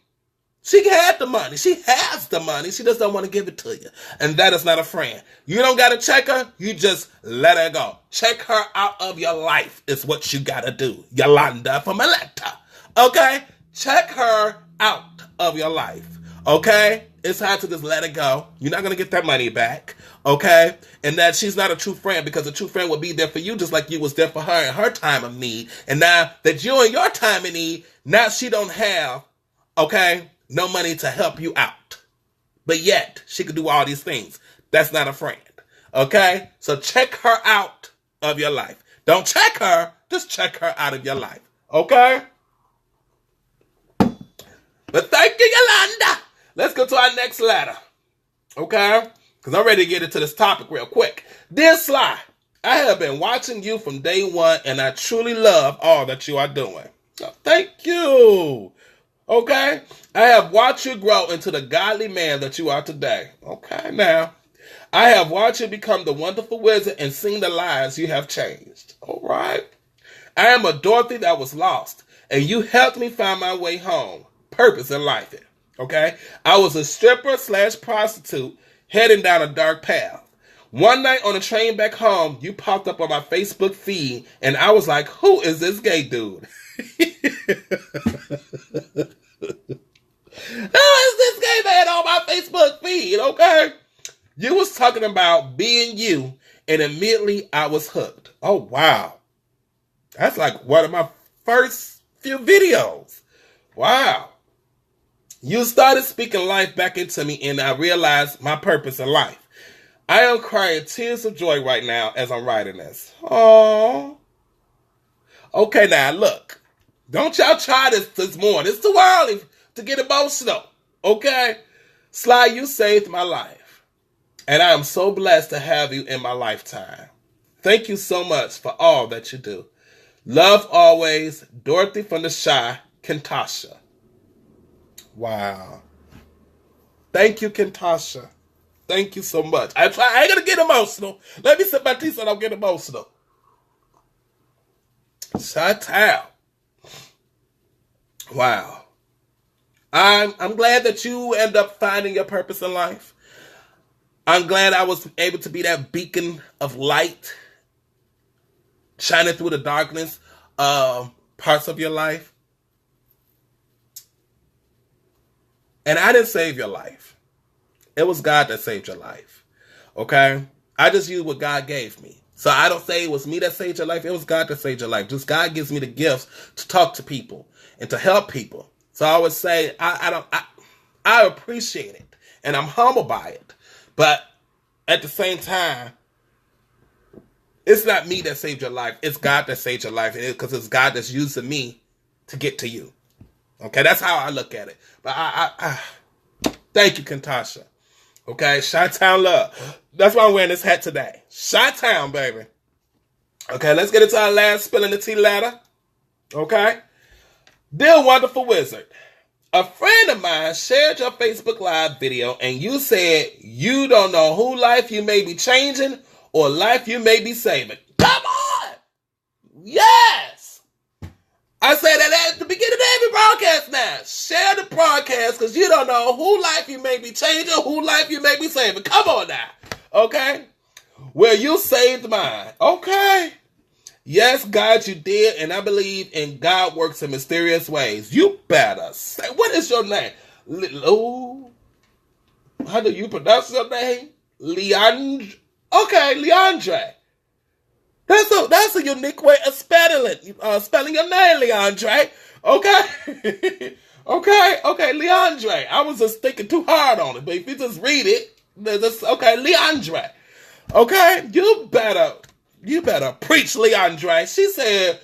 She had the money. She has the money. She just don't want to give it to you. And that is not a friend. You don't got to check her. You just let her go. Check her out of your life is what you got to do. Yolanda from Atlanta. Okay? Check her out of your life. Okay? It's time to just let it go. You're not going to get that money back. Okay? And that she's not a true friend because a true friend would be there for you just like you was there for her in her time of need. And now that you're in your time of need, now she don't have, okay, no money to help you out. But yet, she could do all these things. That's not a friend. Okay? So check her out of your life. Don't check her just check her out of your life. Okay? But thank you, Yolanda. Let's go to our next letter. Okay? Because I'm ready to get into this topic real quick. Dear Sly, I have been watching you from day one, and I truly love all that you are doing. So thank you. Okay? I have watched you grow into the godly man that you are today. Okay, now. I have watched you become the wonderful wizard and seen the lives you have changed. All right? I am a Dorothy that was lost, and you helped me find my way home. Purpose in life. Okay? I was a stripper / prostitute heading down a dark path. One night on a train back home, you popped up on my Facebook feed, and I was like, who is this gay dude? Who is this gay man on my Facebook feed? Okay? You was talking about being you, and immediately I was hooked. Oh, wow. That's like one of my first few videos. Wow. You started speaking life back into me, and I realized my purpose in life. I am crying tears of joy right now as I'm writing this. Oh. Okay, now, look. Don't y'all try this morning. It's too early to get emotional. Okay? Sly, you saved my life. And I am so blessed to have you in my lifetime. Thank you so much for all that you do. Love always, Dorothy from the Shy, Kentasha. Wow. Thank you, Kentasha. Thank you so much. I ain't going to get emotional. Let me sip my tea so I don't get emotional. Shy-town. Wow. I'm glad that you end up finding your purpose in life. I'm glad I was able to be that beacon of light shining through the darkness parts of your life. And I didn't save your life. It was God that saved your life. Okay? I just used what God gave me. So I don't say it was me that saved your life. It was God that saved your life. Just God gives me the gifts to talk to people and to help people. So I would say I appreciate it. And I'm humbled by it. But at the same time, it's not me that saved your life. It's God that saved your life. Because it's God that's using me to get to you. Okay, that's how I look at it. But I thank you, Kentasha. Okay, Chi-Town love. That's why I'm wearing this hat today. Chi-Town, baby. Okay, let's get into our last spilling the tea letter. Okay. Dear wonderful wizard. A friend of mine shared your Facebook Live video and you said you don't know who life you may be changing or life you may be saving. Come on! Yes! I say that at the beginning of every broadcast now. Share the broadcast because you don't know who life you may be changing, who life you may be saving. Come on now. Okay? Well, you saved mine. Okay? Yes, God, you did, and I believe in God works in mysterious ways. You better say, what is your name? How do you pronounce your name? Leandre. Okay, Leandre. That's a unique way of spelling your name, Leandre. Okay? okay, Leandre. I was just thinking too hard on it, but if you just read it, okay, Leandre. Okay? You better preach, Leandre. She said,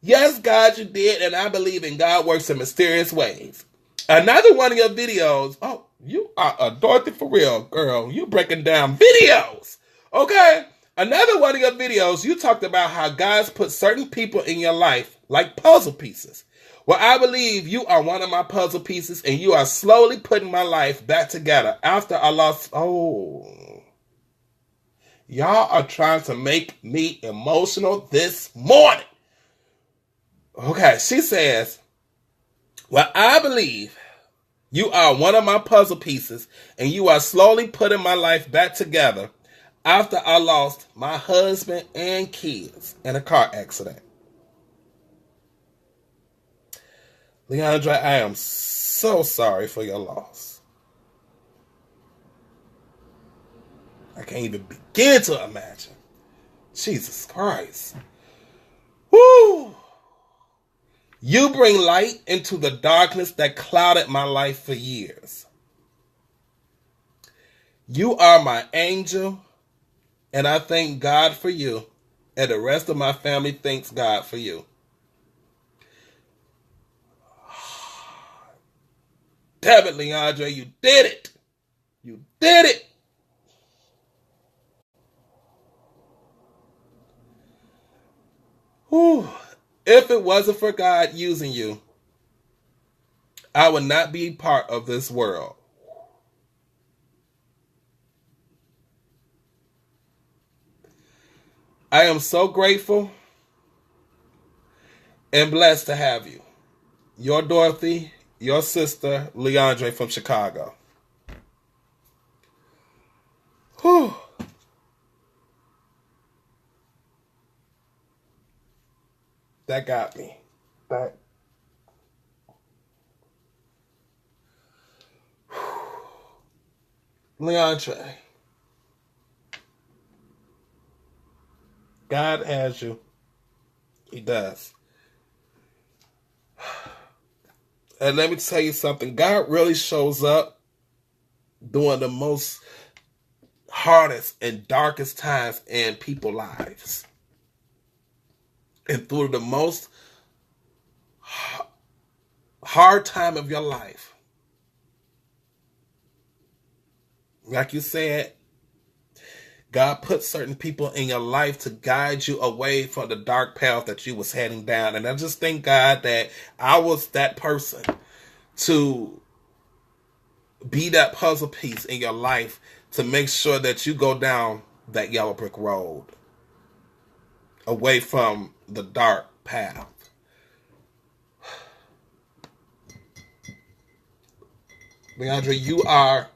yes, God, you did, and I believe in God works in mysterious ways. Another one of your videos, oh, you are a Dorothy for real, girl. You breaking down videos, okay? Another one of your videos, you talked about how God's put certain people in your life like puzzle pieces. Well, I believe you are one of my puzzle pieces, and you are slowly putting my life back together after I lost, y'all are trying to make me emotional this morning. Okay, she says, well, I believe you are one of my puzzle pieces and you are slowly putting my life back together after I lost my husband and kids in a car accident. Leandra, I am so sorry for your loss. I can't even begin to imagine. Jesus Christ. Woo! You bring light into the darkness that clouded my life for years. You are my angel, and I thank God for you And the rest of my family thanks God for you. Damn it, Leandre, you did it. You did it. Whew. If it wasn't for God using you, I would not be part of this world. I am so grateful and blessed to have you. Your Dorothy, your sister, Leandre from Chicago. Whew. That got me. Leandre, God has you. He does. And let me tell you something. God really shows up during the most hardest and darkest times in people's lives. And through the most hard time of your life, like you said, God put certain people in your life to guide you away from the dark path that you was heading down. And I just thank God that I was that person to be that puzzle piece in your life to make sure that you go down that yellow brick road away from the dark path. Leandre, you are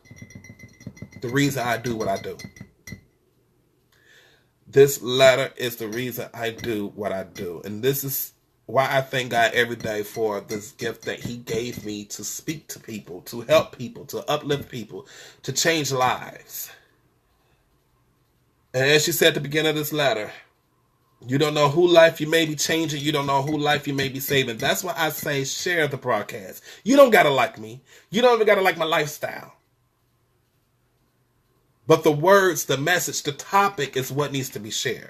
the reason I do what I do. This letter is the reason I do what I do. And this is why I thank God every day for this gift that he gave me to speak to people, to help people, to uplift people, to change lives. And as you said at the beginning of this letter, you don't know who life you may be changing. You don't know who life you may be saving. That's why I say share the broadcast. You don't got to like me. You don't even got to like my lifestyle. But the words, the message, the topic is what needs to be shared.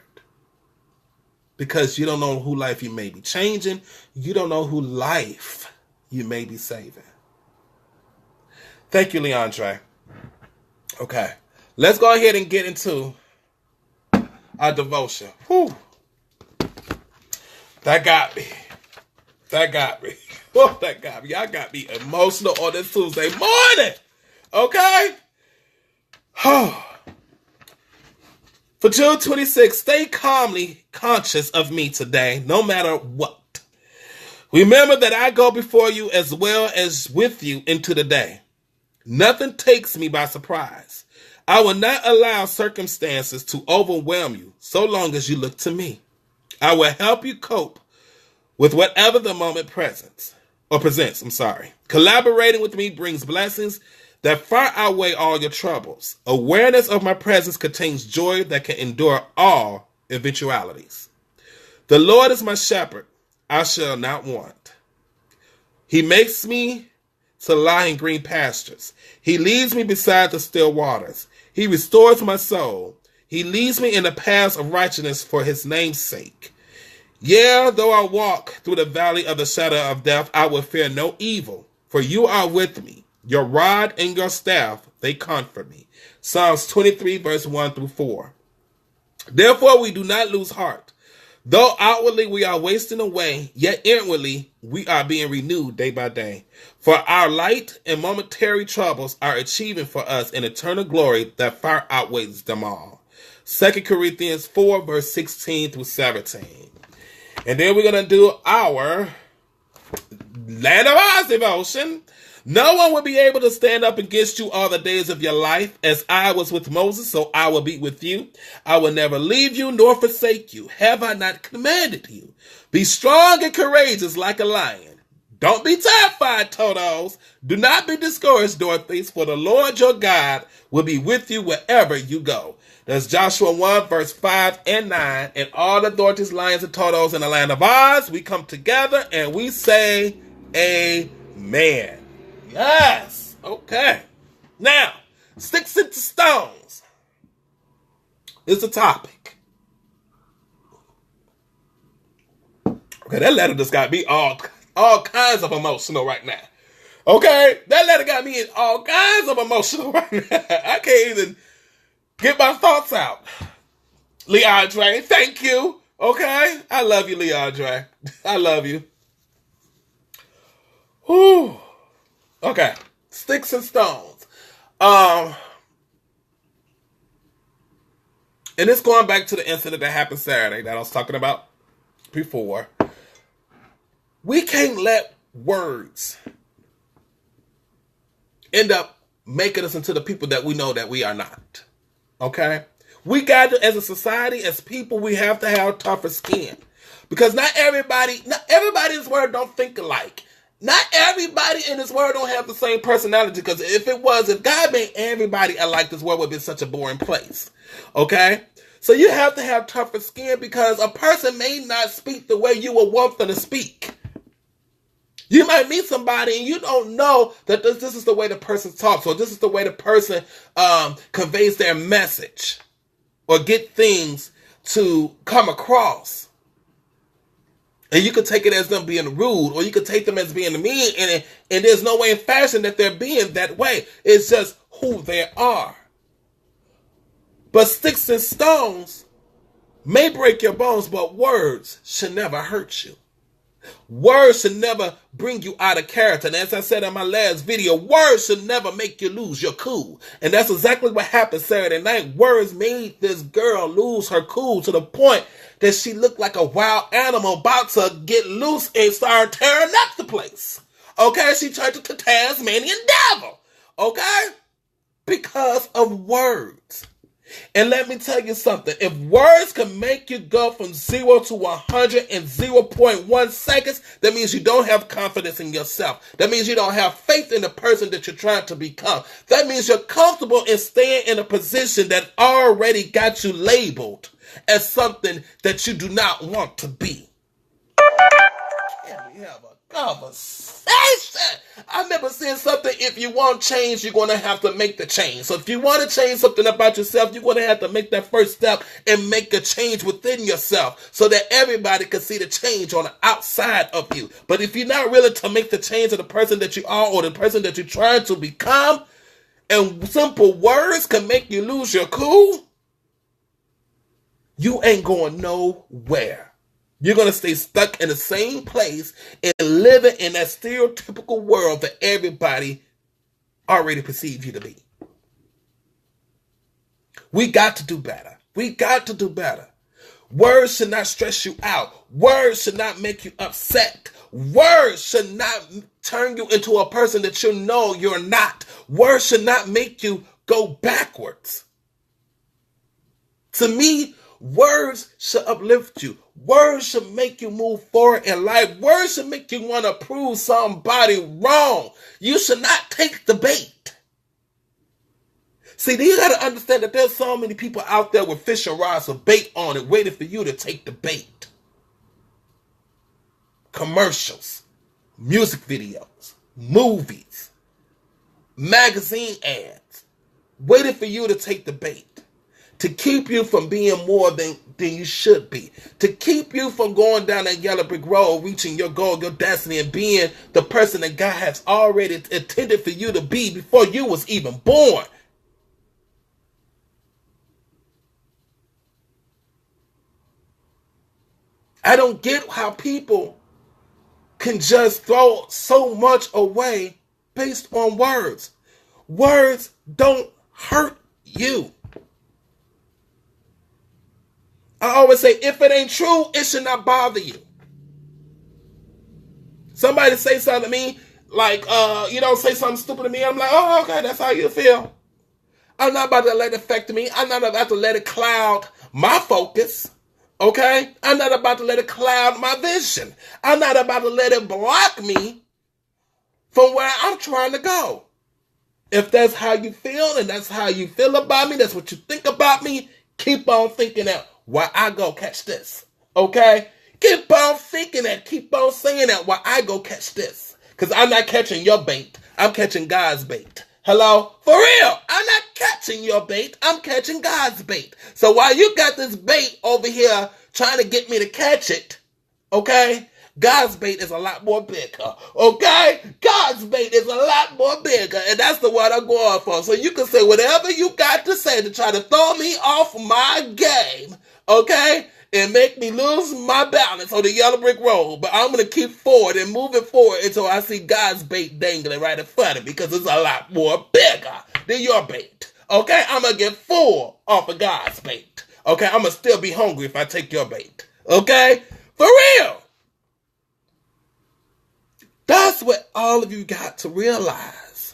Because you don't know who life you may be changing. You don't know who life you may be saving. Thank you, Leandre. Okay. Let's go ahead and get into our devotion. Whew. That got me. That got me. Oh, that got me. Y'all got me emotional on this Tuesday morning. Okay? For June 26th, stay calmly conscious of me today, no matter what. Remember that I go before you as well as with you into the day. Nothing takes me by surprise. I will not allow circumstances to overwhelm you so long as you look to me. I will help you cope with whatever the moment presents. Collaborating with me brings blessings that far outweigh all your troubles. Awareness of my presence contains joy that can endure all eventualities. The Lord is my shepherd. I shall not want. He makes me to lie in green pastures. He leads me beside the still waters. He restores my soul. He leads me in the paths of righteousness for his name's sake. Yeah, though I walk through the valley of the shadow of death, I will fear no evil, for you are with me. Your rod and your staff, they comfort me. Psalms 23, verse 1 through 4. Therefore, we do not lose heart. Though outwardly we are wasting away, yet inwardly we are being renewed day by day. For our light and momentary troubles are achieving for us an eternal glory that far outweighs them all. 2 Corinthians 4, verse 16 through 17. And then we're going to do our Land of Oz devotion. No one will be able to stand up against you all the days of your life. As I was with Moses, so I will be with you. I will never leave you nor forsake you. Have I not commanded you? Be strong and courageous like a lion. Don't be terrified, Totos. Do not be discouraged, Dorothy's, for the Lord your God will be with you wherever you go. That's Joshua 1, verse 5 and 9. And all the Dorothy's, lions, and Totos in the Land of Oz, we come together and we say, Amen. Yes. Okay. Now, sticks into stones is the topic. Okay, that letter just got me all kinds of emotional right now. Okay, that letter got me in all kinds of emotional right now. I can't even get my thoughts out. Leandre, thank you. Okay, I love you, Leandre. I love you. Whew. Okay, sticks and stones. And it's going back to the incident that happened Saturday that I was talking about before. We can't let words end up making us into the people that we know that we are not. Okay? We got to, as a society, as people, we have to have tougher skin. Because not everybody in this world don't think alike. Not everybody in this world don't have the same personality. Because if God made everybody alike, this world would be such a boring place. Okay? So you have to have tougher skin because a person may not speak the way you would want them to speak. You might meet somebody and you don't know that this is the way the person talks, or this is the way the person conveys their message or get things to come across. And you could take it as them being rude, or you could take them as being mean, and there's no way in fashion that they're being that way. It's just who they are. But sticks and stones may break your bones, but words should never hurt you. Words should never bring you out of character. And as I said in my last video, words should never make you lose your cool. And that's exactly what happened Saturday night. Words made this girl lose her cool to the point that she looked like a wild animal about to get loose and start tearing up the place. Okay? She turned into Tasmanian devil. Okay? Because of words. And let me tell you something. If words can make you go from 0 to 100 in 0.1 seconds, that means you don't have confidence in yourself. That means you don't have faith in the person that you're trying to become. That means you're comfortable in staying in a position that already got you labeled as something that you do not want to be. Can we have a conversation? I remember saying something, if you want change, you're going to have to make the change. So if you want to change something about yourself, you're going to have to make that first step and make a change within yourself so that everybody can see the change on the outside of you. But if you're not willing to make the change of the person that you are or the person that you're trying to become, and simple words can make you lose your cool, you ain't going nowhere. You're going to stay stuck in the same place and living in that stereotypical world that everybody already perceives you to be. We got to do better. We got to do better. Words should not stress you out. Words should not make you upset. Words should not turn you into a person that you know you're not. Words should not make you go backwards. To me, words should uplift you. Words should make you move forward in life. Words should make you want to prove somebody wrong. You should not take the bait. See, you got to understand that there's so many people out there with fishing rods with bait on it, waiting for you to take the bait. Commercials, music videos, movies, magazine ads, waiting for you to take the bait. To keep you from being more than you should be. To keep you from going down that yellow brick road, reaching your goal, your destiny, and being the person that God has already intended for you to be before you was even born. I don't get how people can just throw so much away based on words. Words don't hurt you. I always say, if it ain't true, it should not bother you. Somebody say something to me, like, say something stupid to me. I'm like, oh, okay, that's how you feel. I'm not about to let it affect me. I'm not about to let it cloud my focus. Okay? I'm not about to let it cloud my vision. I'm not about to let it block me from where I'm trying to go. If that's how you feel and that's how you feel about me, that's what you think about me, keep on thinking that. While I go catch this. Okay? Keep on thinking that. Keep on saying that while I go catch this. Because I'm not catching your bait. I'm catching God's bait. Hello? For real. I'm not catching your bait. I'm catching God's bait. So while you got this bait over here trying to get me to catch it, okay? God's bait is a lot more bigger. Okay? God's bait is a lot more bigger. And that's the one I'm going for. So you can say whatever you got to say to try to throw me off my game. Okay? And make me lose my balance on the yellow brick road. But I'm going to keep forward and moving forward until I see God's bait dangling right in front of me, because it's a lot more bigger than your bait. Okay? I'm going to get full off of God's bait. Okay? I'm going to still be hungry if I take your bait. Okay? For real. That's what all of you got to realize.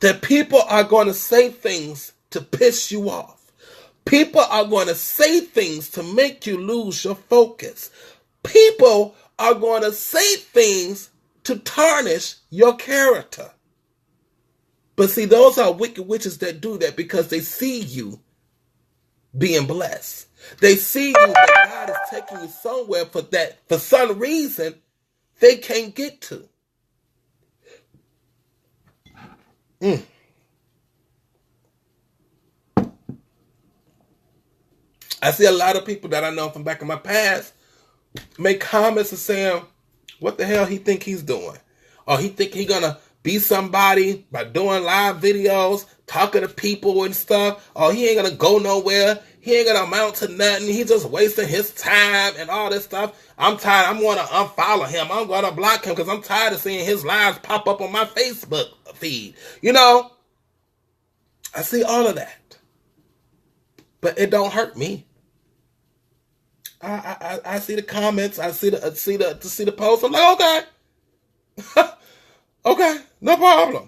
That people are going to say things to piss you off. People are going to say things to make you lose your focus. People are going to say things to tarnish your character. But see, those are wicked witches that do that because they see you being blessed. They see you that God is taking you somewhere for some reason they can't get to. I see a lot of people that I know from back in my past make comments and saying, what the hell he think he's doing? Or he think he gonna be somebody by doing live videos, talking to people and stuff. Or he ain't gonna go nowhere. He ain't gonna amount to nothing. He just wasting his time and all this stuff. I'm tired. I'm gonna unfollow him. I'm gonna block him because I'm tired of seeing his lives pop up on my Facebook feed. You know, I see all of that. But it don't hurt me. I see the comments. I see the posts. I'm like, okay, okay, no problem.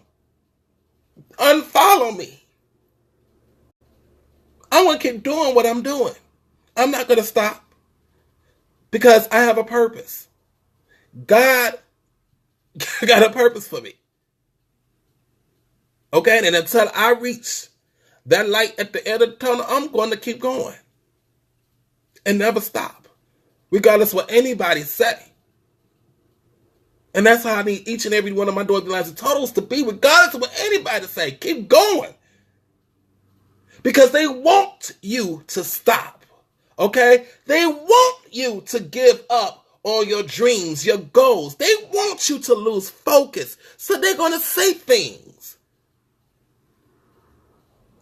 Unfollow me. I'm gonna keep doing what I'm doing. I'm not gonna stop because I have a purpose. God got a purpose for me. Okay, and until I reach that light at the end of the tunnel, I'm going to keep going. And never stop, regardless of what anybody say. And that's how I need each and every one of my Dorothy Lines and Totals to be, regardless of what anybody say. Keep going. Because they want you to stop. Okay? They want you to give up on your dreams, your goals. They want you to lose focus. So they're going to say things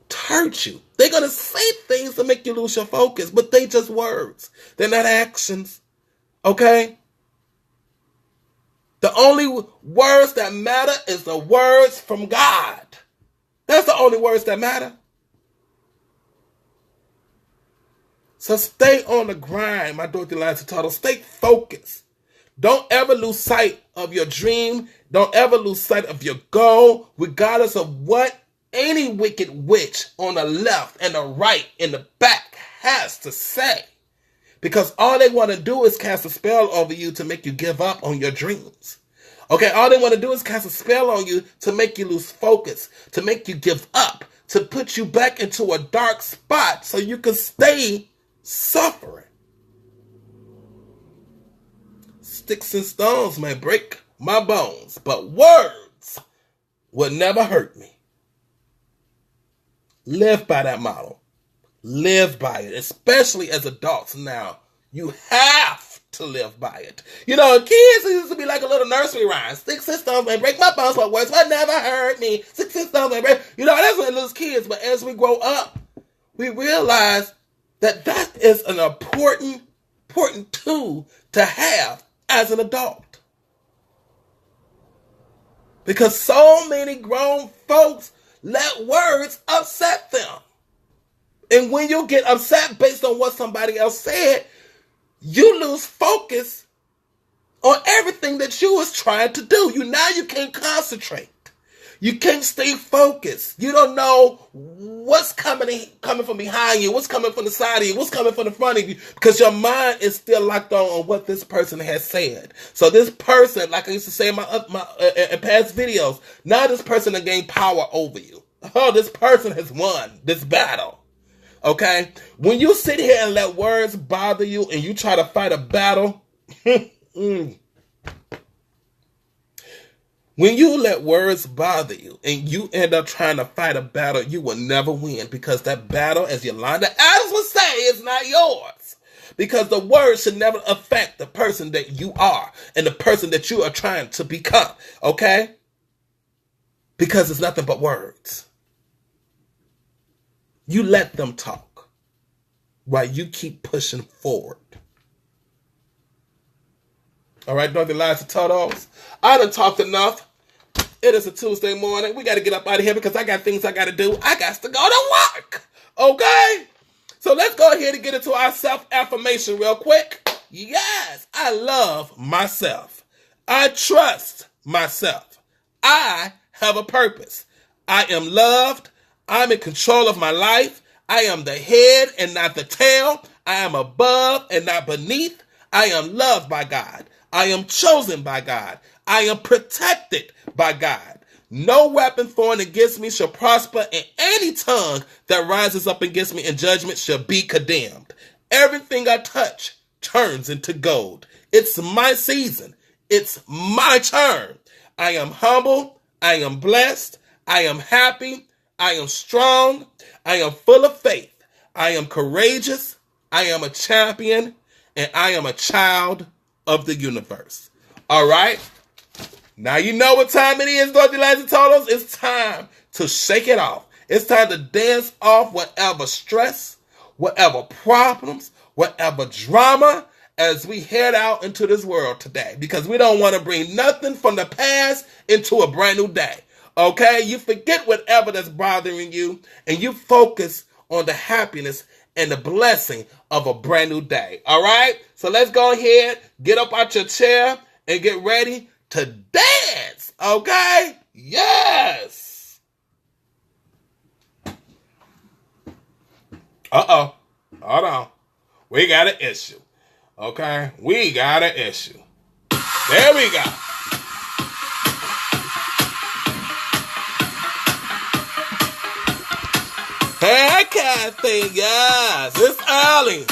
to hurt you. They're going to say things to make you lose your focus, but they just words. They're not actions. Okay? The only words that matter is the words from God. That's the only words that matter. So stay on the grind, my Dorothy Lines and Totals. Stay focused. Don't ever lose sight of your dream. Don't ever lose sight of your goal, regardless of what any wicked witch on the left and the right in the back has to say. Because all they want to do is cast a spell over you to make you give up on your dreams. Okay, all they want to do is cast a spell on you to make you lose focus, to make you give up, to put you back into a dark spot so you can stay suffering. Sticks and stones may break my bones, but words will never hurt me. Live by that model. Live by it, especially as adults now. You have to live by it. You know, kids used to be like a little nursery rhyme. Sticks and stones may break my bones, but words will never hurt me. Sticks and stones may break. You know, that's when little kids. But as we grow up, we realize that that is an important tool to have as an adult. Because so many grown folks let words upset them. And when you get upset based on what somebody else said, you lose focus on everything that you was trying to do. You can't concentrate. You can't stay focused. You don't know what's coming from behind you, what's coming from the side of you, what's coming from the front of you, because your mind is still locked on what this person has said. So this person, like I used to say in in past videos, now this person has gained power over you. Oh, this person has won this battle. Okay? When you sit here and let words bother you and you try to fight a battle, when you let words bother you and you end up trying to fight a battle, you will never win, because that battle, as Yolanda Adams would say, is not yours. Because the word should never affect the person that you are and the person that you are trying to become, okay? Because it's nothing but words. You let them talk while you keep pushing forward. All right, Dorothy Lies and Totos. I done talked enough. It is a Tuesday morning. We got to get up out of here because I got things I got to do. I got to go to work. Okay? So let's go ahead and get into our self-affirmation real quick. Yes, I love myself. I trust myself. I have a purpose. I am loved. I'm in control of my life. I am the head and not the tail. I am above and not beneath. I am loved by God. I am chosen by God. I am protected by God. No weapon formed against me shall prosper, and any tongue that rises up against me in judgment shall be condemned. Everything I touch turns into gold. It's my season. It's my turn. I am humble. I am blessed. I am happy. I am strong. I am full of faith. I am courageous. I am a champion. And I am a child of the universe. All right? Now you know what time it is, Dorothy Lies and Totos. It's time to shake it off. It's time to dance off whatever stress, whatever problems, whatever drama as we head out into this world today. Because we don't want to bring nothing from the past into a brand new day. Okay? You forget whatever that's bothering you and you focus on the happiness and the blessing of a brand new day. All right? So let's go ahead, get up out your chair and get ready to dance, okay? Yes. Uh-oh. Hold on. We got an issue, okay? We got an issue. There we go. Hey, Kathy, yes, it's early.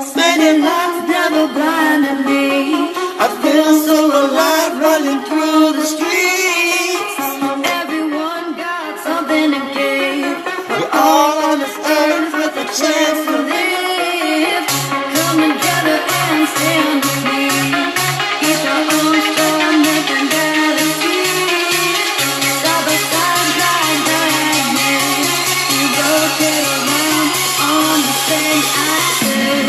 City lights never blinded me. I feel so alive running through the streets. Everyone got something to give. We're all on this earth with a chance to live. Come together and stand with me. Keep our own strong, nothing better see. Side by side, like diamonds. We rotate around on the same axis.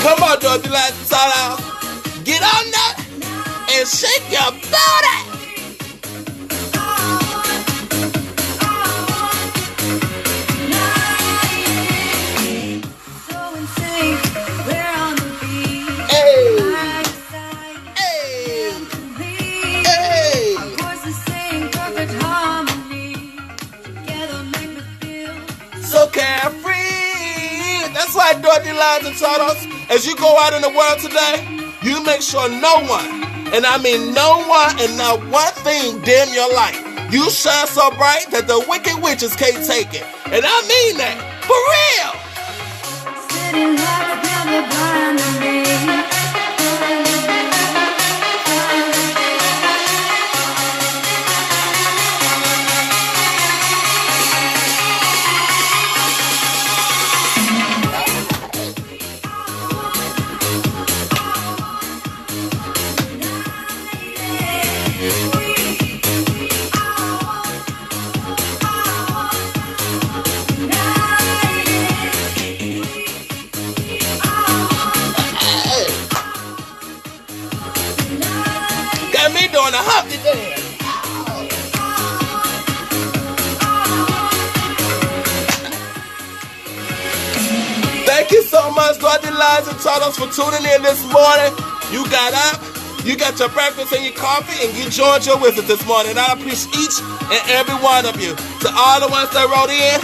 Come on, Dorothy Lies and Totos. Get on that and shake your booty. So carefree. That's why, Dorothy Lies and Totos, as you go out in the world today, you make sure no one, and I mean no one and not one thing dim your light. You shine so bright that the wicked witches can't take it. And I mean that. For real. City lights never blinded me. Got me doing a Humpty dance. Thank you so much, Dorothy Lies and Totos, for tuning in this morning. You got up, You got your breakfast and your coffee, and you joined your wizard this morning. I appreciate each and every one of you. To all the ones that wrote in,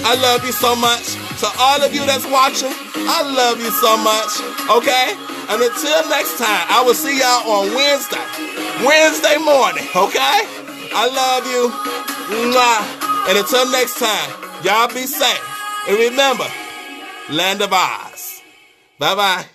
I love you so much. To all of you that's watching, I love you so much. Okay? And until next time, I will see y'all on Wednesday morning. Okay? I love you. Mwah. And until next time, y'all be safe. And remember, Land of Oz. Bye-bye.